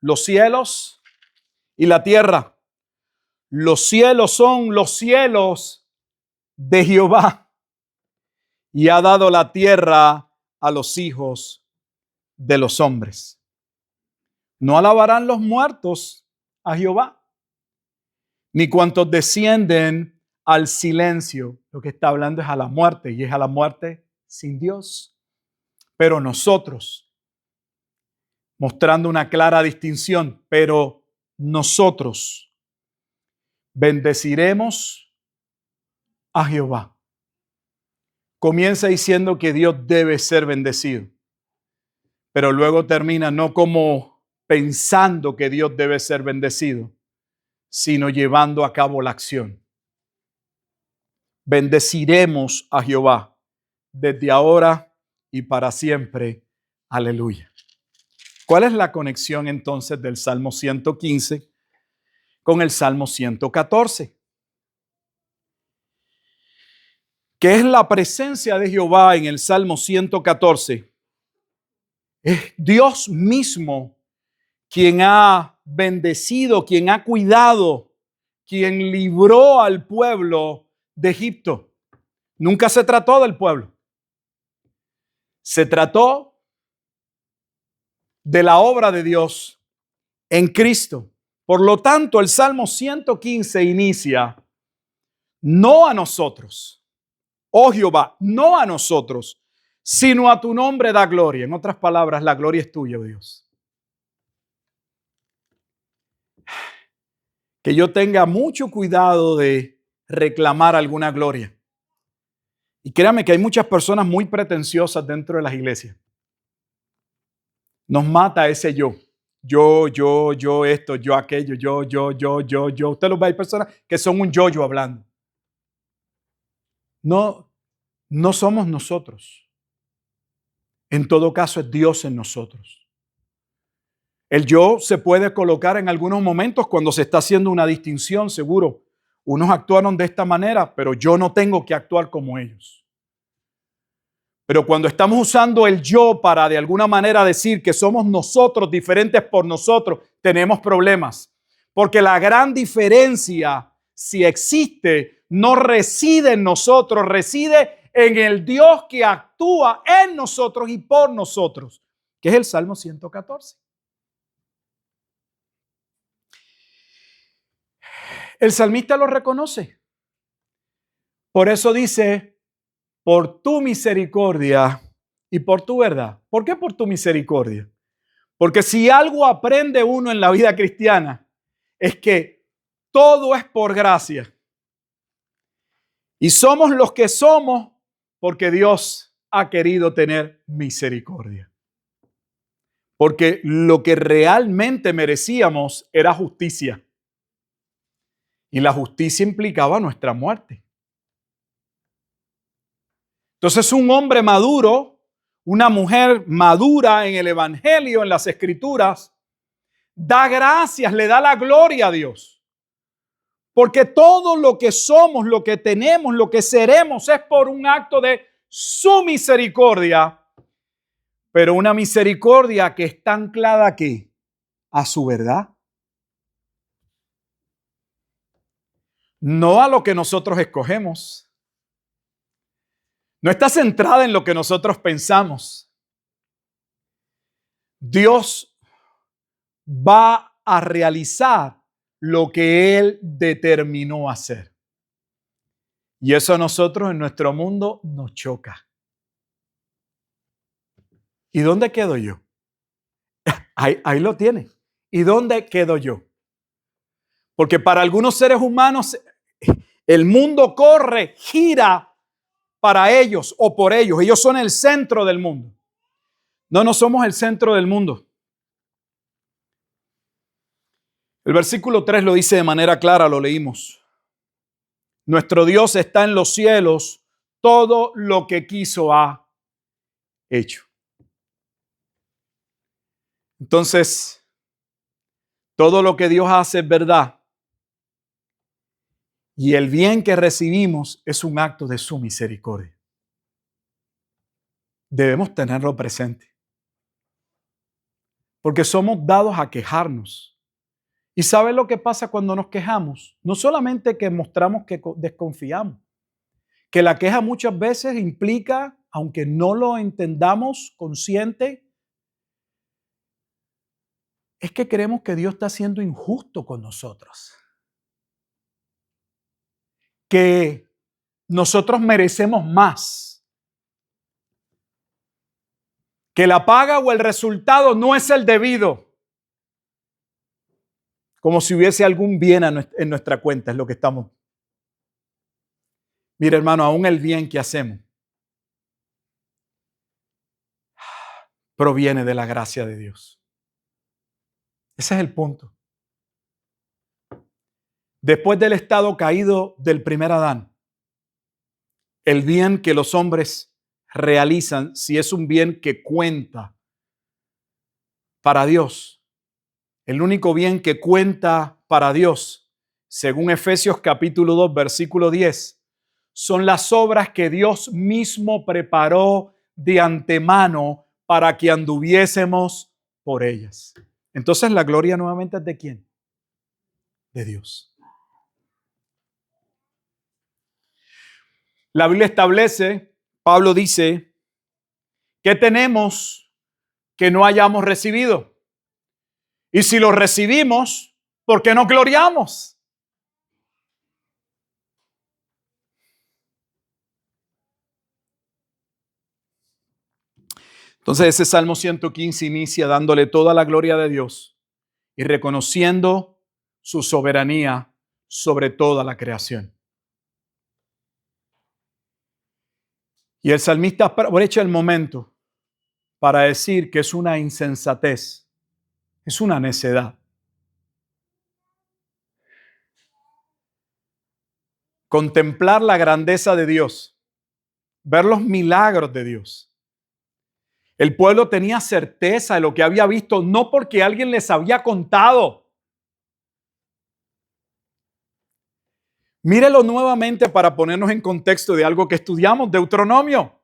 A: los cielos y la tierra. Los cielos son los cielos de Jehová, y ha dado la tierra a los hijos de los hombres. No alabarán los muertos a Jehová, ni cuantos descienden al silencio. Lo que está hablando es a la muerte, y es a la muerte sin Dios. Pero nosotros, mostrando una clara distinción, pero nosotros bendeciremos a Jehová. Comienza diciendo que Dios debe ser bendecido, pero luego termina no como pensando que Dios debe ser bendecido, sino llevando a cabo la acción. Bendeciremos a Jehová desde ahora y para siempre. Aleluya. ¿Cuál es la conexión entonces del Salmo 115 con el Salmo 114? ¿Qué es la presencia de Jehová en el Salmo 114? Es Dios mismo quien ha bendecido, quien ha cuidado, quien libró al pueblo de Egipto. Nunca se trató del pueblo. Se trató de la obra de Dios en Cristo. Por lo tanto, el Salmo 115 inicia: no a nosotros, oh Jehová, no a nosotros, sino a tu nombre da gloria. En otras palabras, la gloria es tuya, oh Dios. Que yo tenga mucho cuidado de reclamar alguna gloria. Y créame que hay muchas personas muy pretenciosas dentro de las iglesias. Nos mata ese yo. Yo, esto, yo, aquello, yo. Usted los ve, hay personas que son un yo hablando. No somos nosotros. En todo caso, es Dios en nosotros. El yo se puede colocar en algunos momentos cuando se está haciendo una distinción, seguro. Unos actuaron de esta manera, pero yo no tengo que actuar como ellos. Pero cuando estamos usando el yo para de alguna manera decir que somos nosotros diferentes por nosotros, tenemos problemas. Porque la gran diferencia, si existe, no reside en nosotros, reside en el Dios que actúa en nosotros y por nosotros, que es el Salmo 114. El salmista lo reconoce. Por eso dice: por tu misericordia y por tu verdad. ¿Por qué por tu misericordia? Porque si algo aprende uno en la vida cristiana es que todo es por gracia. Y somos los que somos porque Dios ha querido tener misericordia. Porque lo que realmente merecíamos era justicia. Y la justicia implicaba nuestra muerte. Entonces, un hombre maduro, una mujer madura en el Evangelio, en las Escrituras, da gracias, le da la gloria a Dios. Porque todo lo que somos, lo que tenemos, lo que seremos es por un acto de su misericordia. Pero una misericordia que está anclada aquí, a su verdad. No a lo que nosotros escogemos. No está centrada en lo que nosotros pensamos. Dios va a realizar lo que Él determinó hacer. Y eso a nosotros en nuestro mundo nos choca. ¿Y dónde quedo yo? Ahí lo tiene. ¿Y dónde quedo yo? Porque para algunos seres humanos el mundo corre, gira para ellos o por ellos. Ellos son el centro del mundo. No somos el centro del mundo. El versículo 3 lo dice de manera clara, lo leímos. Nuestro Dios está en los cielos, todo lo que quiso ha hecho. Entonces, todo lo que Dios hace es verdad. Y el bien que recibimos es un acto de su misericordia. Debemos tenerlo presente. Porque somos dados a quejarnos. ¿Y sabe lo que pasa cuando nos quejamos? No solamente que mostramos que desconfiamos, que la queja muchas veces implica, aunque no lo entendamos consciente, es que creemos que Dios está siendo injusto con nosotros. Que nosotros merecemos más. Que la paga o el resultado no es el debido. Como si hubiese algún bien en nuestra cuenta, es lo que estamos. Mira, hermano, aún el bien que hacemos proviene de la gracia de Dios. Ese es el punto. Después del estado caído del primer Adán, el bien que los hombres realizan, si es un bien que cuenta para Dios, el único bien que cuenta para Dios, según Efesios capítulo 2, versículo 10, son las obras que Dios mismo preparó de antemano para que anduviésemos por ellas. Entonces, la gloria nuevamente es ¿de quién? De Dios. La Biblia establece, Pablo dice, ¿qué tenemos que no hayamos recibido? Y si lo recibimos, ¿por qué no gloriamos? Entonces ese Salmo 115 inicia dándole toda la gloria de Dios y reconociendo su soberanía sobre toda la creación. Y el salmista aprovecha el momento para decir que es una insensatez, es una necedad. Contemplar la grandeza de Dios, ver los milagros de Dios. El pueblo tenía certeza de lo que había visto, no porque alguien les había contado. Mírelo nuevamente para ponernos en contexto de algo que estudiamos, Deuteronomio.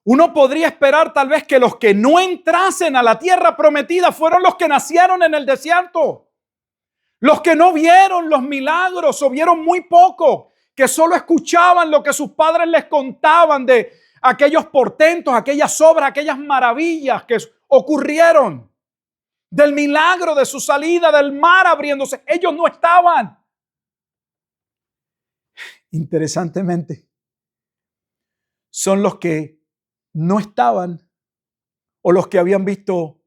A: Uno podría esperar tal vez que los que no entrasen a la tierra prometida fueron los que nacieron en el desierto. Los que no vieron los milagros o vieron muy poco, que solo escuchaban lo que sus padres les contaban de aquellos portentos, aquellas obras, aquellas maravillas que ocurrieron. Del milagro de su salida del mar abriéndose. Ellos no estaban. Interesantemente, son los que no estaban o los que habían visto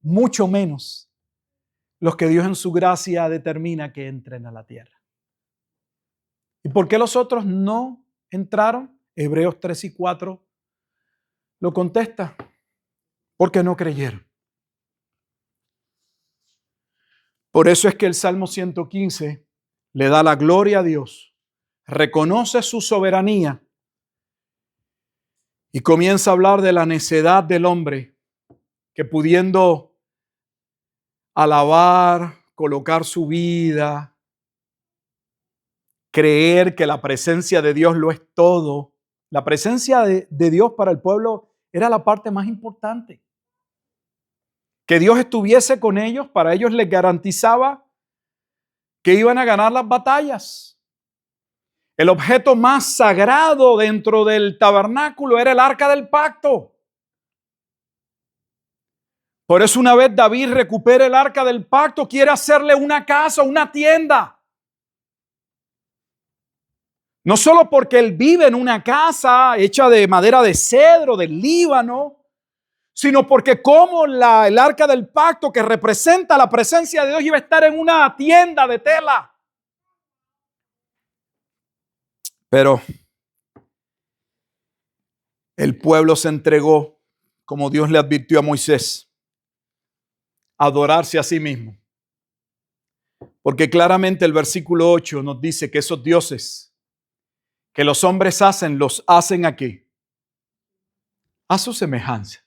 A: mucho menos los que Dios en su gracia determina que entren a la tierra. ¿Y por qué los otros no entraron? Hebreos 3 y 4 lo contesta. Porque no creyeron. Por eso es que el Salmo 115 le da la gloria a Dios, reconoce su soberanía y comienza a hablar de la necedad del hombre que pudiendo alabar, colocar su vida, creer que la presencia de Dios lo es todo. La presencia de Dios para el pueblo era la parte más importante. Que Dios estuviese con ellos, para ellos les garantizaba que iban a ganar las batallas. El objeto más sagrado dentro del tabernáculo era el arca del pacto. Por eso una vez David recupera el arca del pacto, quiere hacerle una casa, una tienda. No solo porque él vive en una casa hecha de madera de cedro, del Líbano, sino porque como el arca del pacto que representa la presencia de Dios iba a estar en una tienda de tela. Pero el pueblo se entregó, como Dios le advirtió a Moisés, a adorarse a sí mismo. Porque claramente el versículo 8 nos dice que esos dioses que los hombres hacen, los hacen aquí, a su semejanza.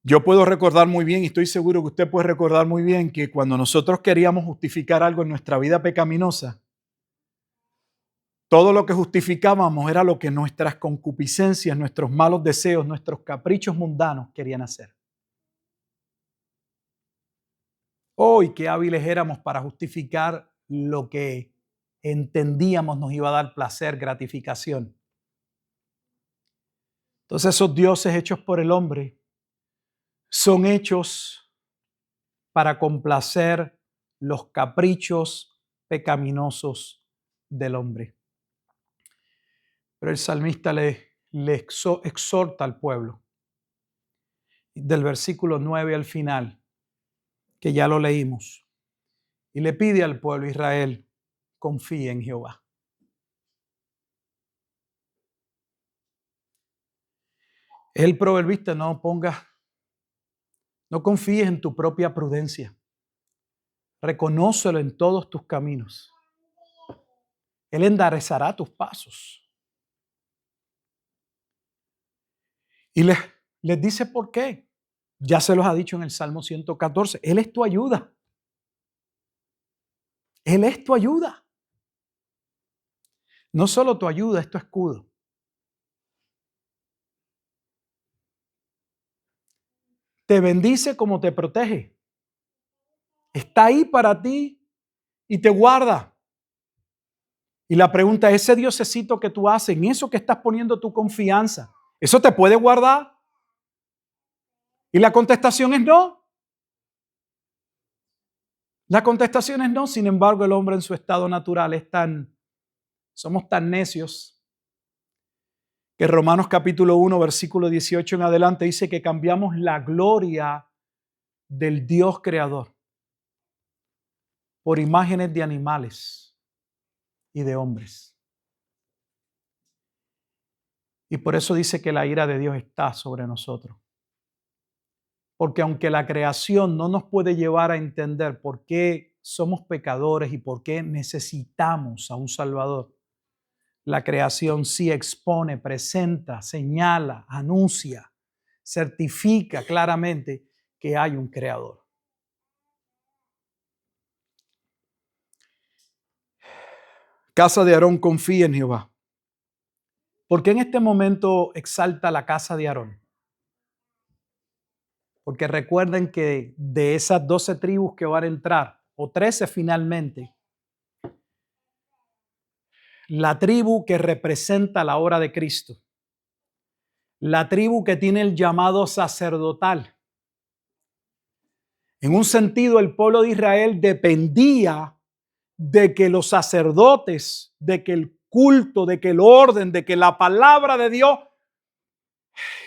A: Yo puedo recordar muy bien, y estoy seguro que usted puede recordar muy bien, que cuando nosotros queríamos justificar algo en nuestra vida pecaminosa, todo lo que justificábamos era lo que nuestras concupiscencias, nuestros malos deseos, nuestros caprichos mundanos querían hacer. Hoy, qué hábiles éramos para justificar lo que entendíamos nos iba a dar placer, gratificación. Entonces, esos dioses hechos por el hombre son hechos para complacer los caprichos pecaminosos del hombre. Pero el salmista le exhorta al pueblo, del versículo 9 al final, que ya lo leímos, y le pide al pueblo de Israel, confíe en Jehová. El proverbista no confíes en tu propia prudencia. Reconócelo en todos tus caminos. Él enderezará tus pasos. Y les dice por qué. Ya se los ha dicho en el Salmo 114. Él es tu ayuda. Él es tu ayuda. No solo tu ayuda, es tu escudo. Te bendice como te protege. Está ahí para ti y te guarda. Y la pregunta es, ese diosecito que tú haces, en eso que estás poniendo tu confianza, ¿eso te puede guardar? Y la contestación es no. La contestación es no. Sin embargo, el hombre en su estado natural somos tan necios que Romanos capítulo 1, versículo 18 en adelante dice que cambiamos la gloria del Dios creador por imágenes de animales y de hombres. Y por eso dice que la ira de Dios está sobre nosotros. Porque aunque la creación no nos puede llevar a entender por qué somos pecadores y por qué necesitamos a un Salvador, la creación sí expone, presenta, señala, anuncia, certifica claramente que hay un creador. Casa de Aarón, confía en Jehová. ¿Por qué en este momento exalta la casa de Aarón? Porque recuerden que de esas 12 tribus que van a entrar, o 13 finalmente, la tribu que representa la obra de Cristo, la tribu que tiene el llamado sacerdotal. En un sentido, el pueblo de Israel dependía de que los sacerdotes, de que el culto, de que el orden, de que la palabra de Dios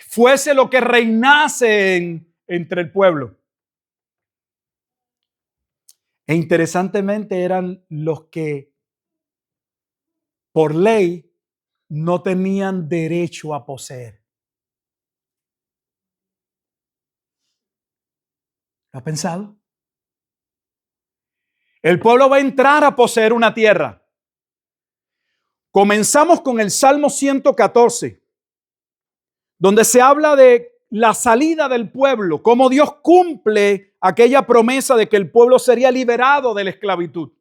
A: fuese lo que reinase entre el pueblo. E interesantemente eran los que por ley no tenían derecho a poseer. ¿Lo ha pensado? El pueblo va a entrar a poseer una tierra. Comenzamos con el Salmo 114, donde se habla de la salida del pueblo, cómo Dios cumple aquella promesa de que el pueblo sería liberado de la esclavitud.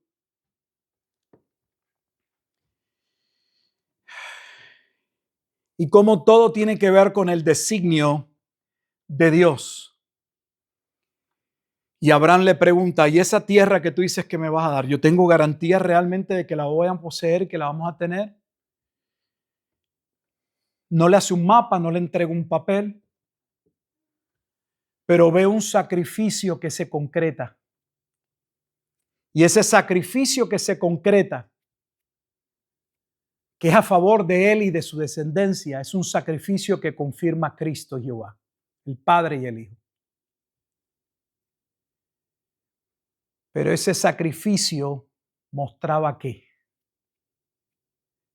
A: Y cómo todo tiene que ver con el designio de Dios. Y Abraham le pregunta, ¿y esa tierra que tú dices que me vas a dar, yo tengo garantía realmente de que la voy a poseer y que la vamos a tener? No le hace un mapa, no le entrega un papel, pero ve un sacrificio que se concreta. Y ese sacrificio que se concreta que es a favor de él y de su descendencia, es un sacrificio que confirma a Cristo Jehová, el Padre y el Hijo. Pero ese sacrificio mostraba ¿qué?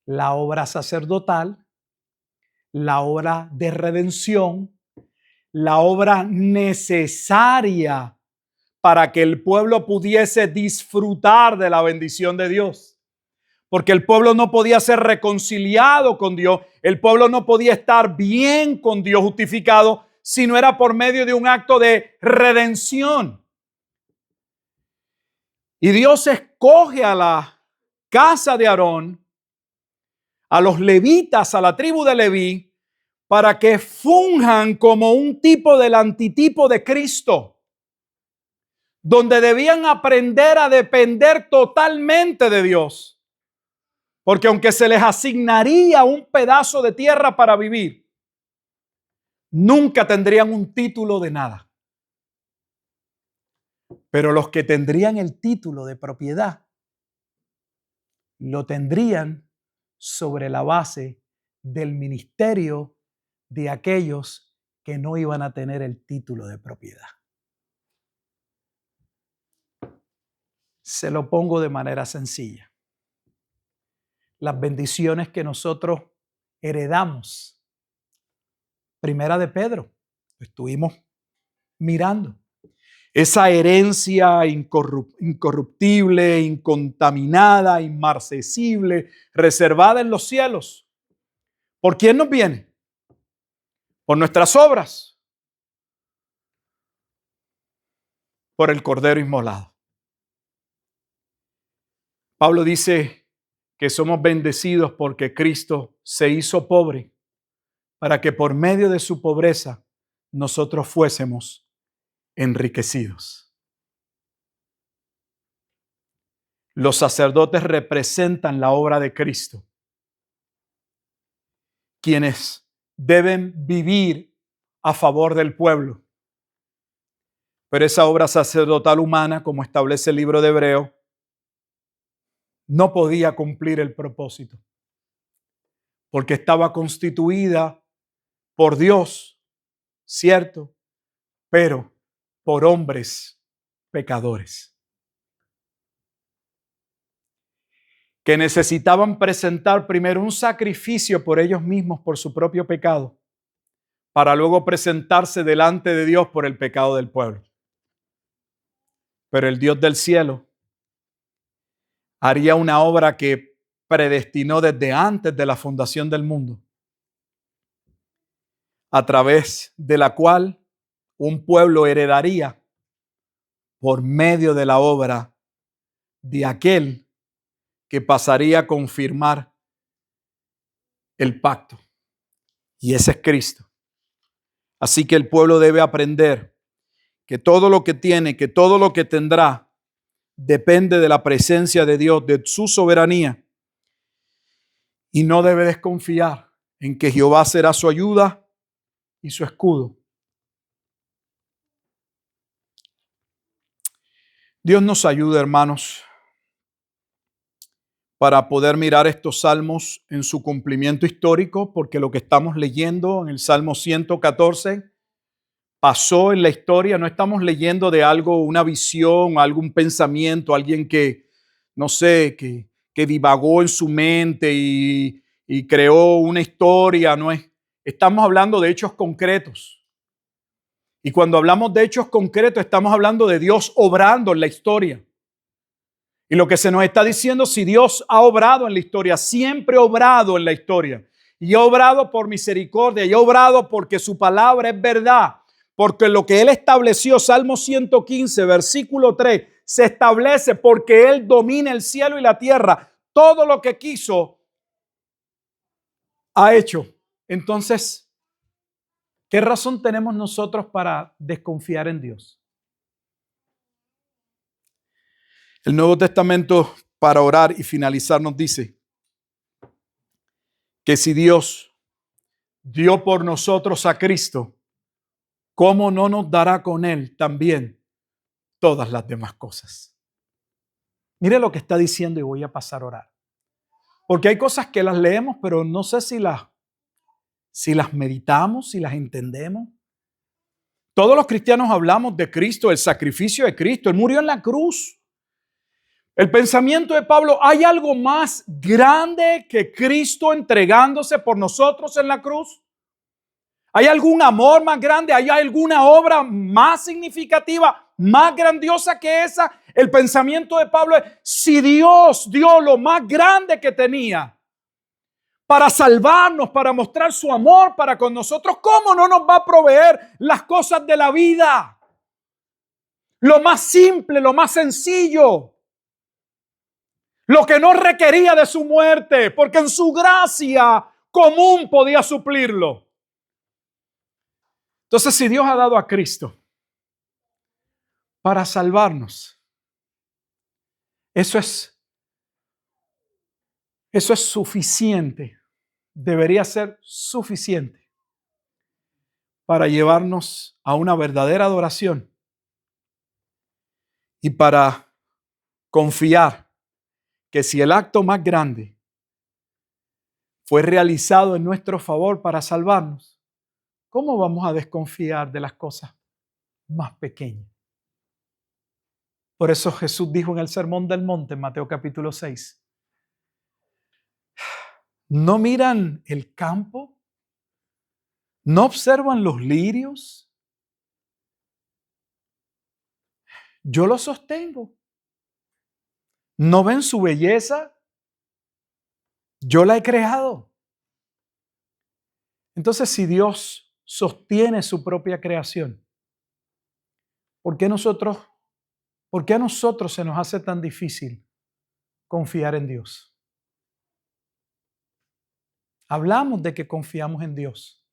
A: La obra sacerdotal, la obra de redención, la obra necesaria para que el pueblo pudiese disfrutar de la bendición de Dios. Porque el pueblo no podía ser reconciliado con Dios, el pueblo no podía estar bien con Dios, justificado, si no era por medio de un acto de redención. Y Dios escoge a la casa de Aarón, a los levitas, a la tribu de Leví, para que funjan como un tipo del antitipo de Cristo, donde debían aprender a depender totalmente de Dios. Porque aunque se les asignaría un pedazo de tierra para vivir, nunca tendrían un título de nada. Pero los que tendrían el título de propiedad, lo tendrían sobre la base del ministerio de aquellos que no iban a tener el título de propiedad. Se lo pongo de manera sencilla. Las bendiciones que nosotros heredamos. Primera de Pedro, estuvimos mirando. Esa herencia incorruptible, incontaminada, inmarcesible, reservada en los cielos. ¿Por quién nos viene? Por nuestras obras. Por el Cordero inmolado. Pablo dice que somos bendecidos porque Cristo se hizo pobre para que por medio de su pobreza nosotros fuésemos enriquecidos. Los sacerdotes representan la obra de Cristo, quienes deben vivir a favor del pueblo. Pero esa obra sacerdotal humana, como establece el libro de Hebreos, no podía cumplir el propósito, porque estaba constituida por Dios, cierto, pero por hombres pecadores, que necesitaban presentar primero un sacrificio por ellos mismos, por su propio pecado, para luego presentarse delante de Dios por el pecado del pueblo. Pero el Dios del cielo haría una obra que predestinó desde antes de la fundación del mundo, a través de la cual un pueblo heredaría por medio de la obra de aquel que pasaría a confirmar el pacto. Y ese es Cristo. Así que el pueblo debe aprender que todo lo que tiene, que todo lo que tendrá, depende de la presencia de Dios, de su soberanía. Y no debe desconfiar en que Jehová será su ayuda y su escudo. Dios nos ayude, hermanos, para poder mirar estos salmos en su cumplimiento histórico, porque lo que estamos leyendo en el Salmo 114 pasó en la historia. No estamos leyendo de algo, una visión, algún pensamiento, alguien que, no sé, que divagó en su mente y creó una historia. No es. Estamos hablando de hechos concretos. Y cuando hablamos de hechos concretos, estamos hablando de Dios obrando en la historia. Y lo que se nos está diciendo, si Dios ha obrado en la historia, siempre ha obrado en la historia. Y ha obrado por misericordia, y ha obrado porque su palabra es verdad. Porque lo que Él estableció, Salmo 115, versículo 3, se establece porque Él domina el cielo y la tierra. Todo lo que quiso, ha hecho. Entonces, ¿qué razón tenemos nosotros para desconfiar en Dios? El Nuevo Testamento, para orar y finalizar, nos dice que si Dios dio por nosotros a Cristo, ¿cómo no nos dará con Él también todas las demás cosas? Mire lo que está diciendo y voy a pasar a orar. Porque hay cosas que las leemos, pero no sé si las meditamos, si las entendemos. Todos los cristianos hablamos de Cristo, el sacrificio de Cristo. Él murió en la cruz. El pensamiento de Pablo, ¿hay algo más grande que Cristo entregándose por nosotros en la cruz? ¿Hay algún amor más grande? ¿Hay alguna obra más significativa, más grandiosa que esa? El pensamiento de Pablo es, si Dios dio lo más grande que tenía para salvarnos, para mostrar su amor para con nosotros, ¿cómo no nos va a proveer las cosas de la vida? Lo más simple, lo más sencillo. Lo que no requería de su muerte, porque en su gracia común podía suplirlo. Entonces, si Dios ha dado a Cristo para salvarnos, eso es suficiente, debería ser suficiente para llevarnos a una verdadera adoración y para confiar que si el acto más grande fue realizado en nuestro favor para salvarnos, ¿cómo vamos a desconfiar de las cosas más pequeñas? Por eso Jesús dijo en el Sermón del Monte, en Mateo capítulo 6, ¿no miran el campo? ¿No observan los lirios? Yo los sostengo. ¿No ven su belleza? Yo la he creado. Entonces, si Dios sostiene su propia creación, ¿por qué a nosotros se nos hace tan difícil confiar en Dios? Hablamos de que confiamos en Dios,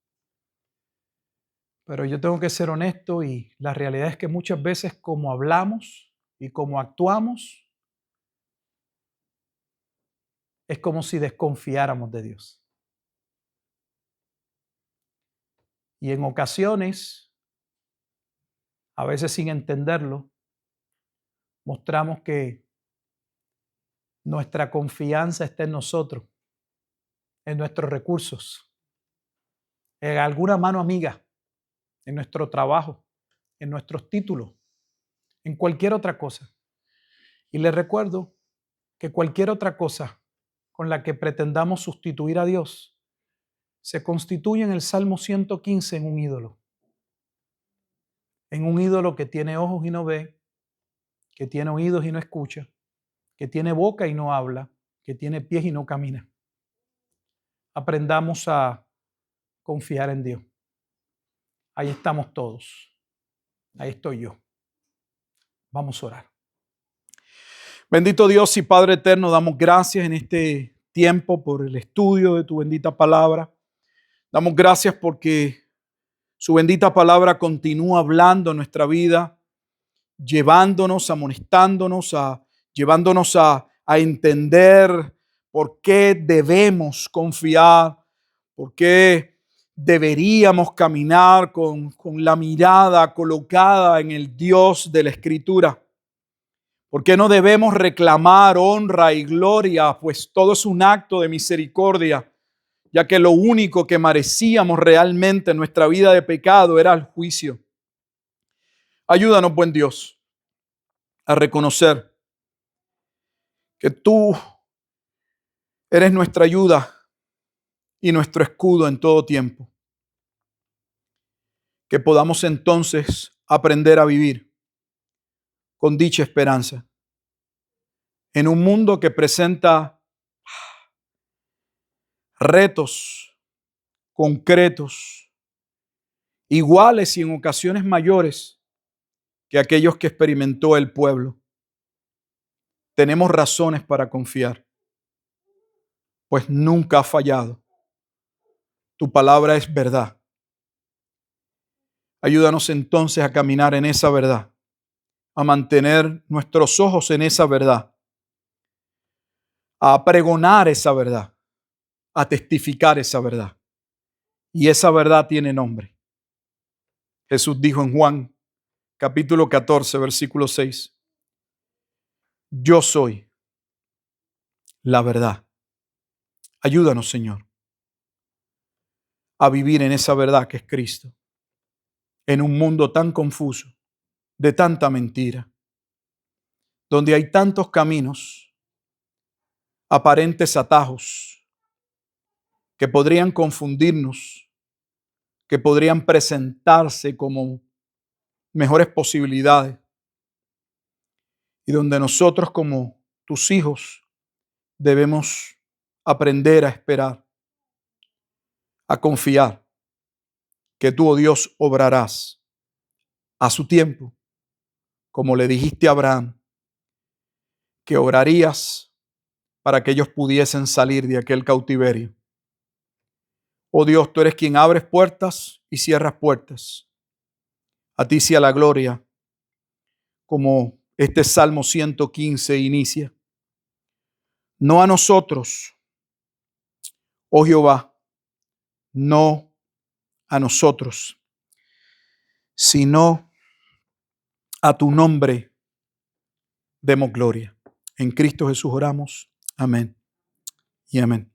A: pero yo tengo que ser honesto y la realidad es que muchas veces como hablamos y como actuamos, es como si desconfiáramos de Dios. Y en ocasiones, a veces sin entenderlo, mostramos que nuestra confianza está en nosotros, en nuestros recursos, en alguna mano amiga, en nuestro trabajo, en nuestros títulos, en cualquier otra cosa. Y les recuerdo que cualquier otra cosa con la que pretendamos sustituir a Dios se constituye en el Salmo 115 en un ídolo. En un ídolo que tiene ojos y no ve, que tiene oídos y no escucha, que tiene boca y no habla, que tiene pies y no camina. Aprendamos a confiar en Dios. Ahí estamos todos. Ahí estoy yo. Vamos a orar. Bendito Dios y Padre eterno, damos gracias en este tiempo por el estudio de tu bendita palabra. Damos gracias porque su bendita palabra continúa hablando en nuestra vida, llevándonos, amonestándonos, llevándonos a entender por qué debemos confiar, por qué deberíamos caminar con la mirada colocada en el Dios de la Escritura. ¿Por qué no debemos reclamar honra y gloria? Pues todo es un acto de misericordia, ya que lo único que merecíamos realmente en nuestra vida de pecado era el juicio. Ayúdanos, buen Dios, a reconocer que tú eres nuestra ayuda y nuestro escudo en todo tiempo. Que podamos entonces aprender a vivir con dicha esperanza en un mundo que presenta retos concretos, iguales y en ocasiones mayores que aquellos que experimentó el pueblo. Tenemos razones para confiar, pues nunca ha fallado. Tu palabra es verdad. Ayúdanos entonces a caminar en esa verdad, a mantener nuestros ojos en esa verdad, a pregonar esa verdad, a testificar esa verdad. Y esa verdad tiene nombre. Jesús dijo en Juan capítulo 14, versículo 6, yo soy la verdad Ayúdanos, Señor, a vivir en esa verdad que es Cristo, en un mundo tan confuso, de tanta mentira, donde hay tantos caminos, aparentes atajos, que podrían confundirnos, que podrían presentarse como mejores posibilidades, y donde nosotros como tus hijos debemos aprender a esperar, a confiar que tú, oh Dios, obrarás a su tiempo, como le dijiste a Abraham, que obrarías para que ellos pudiesen salir de aquel cautiverio. Oh Dios, tú eres quien abres puertas y cierras puertas. A ti sea la gloria, como este Salmo 115 inicia. No a nosotros, oh Jehová, no a nosotros, sino a tu nombre demos gloria. En Cristo Jesús oramos. Amén y amén.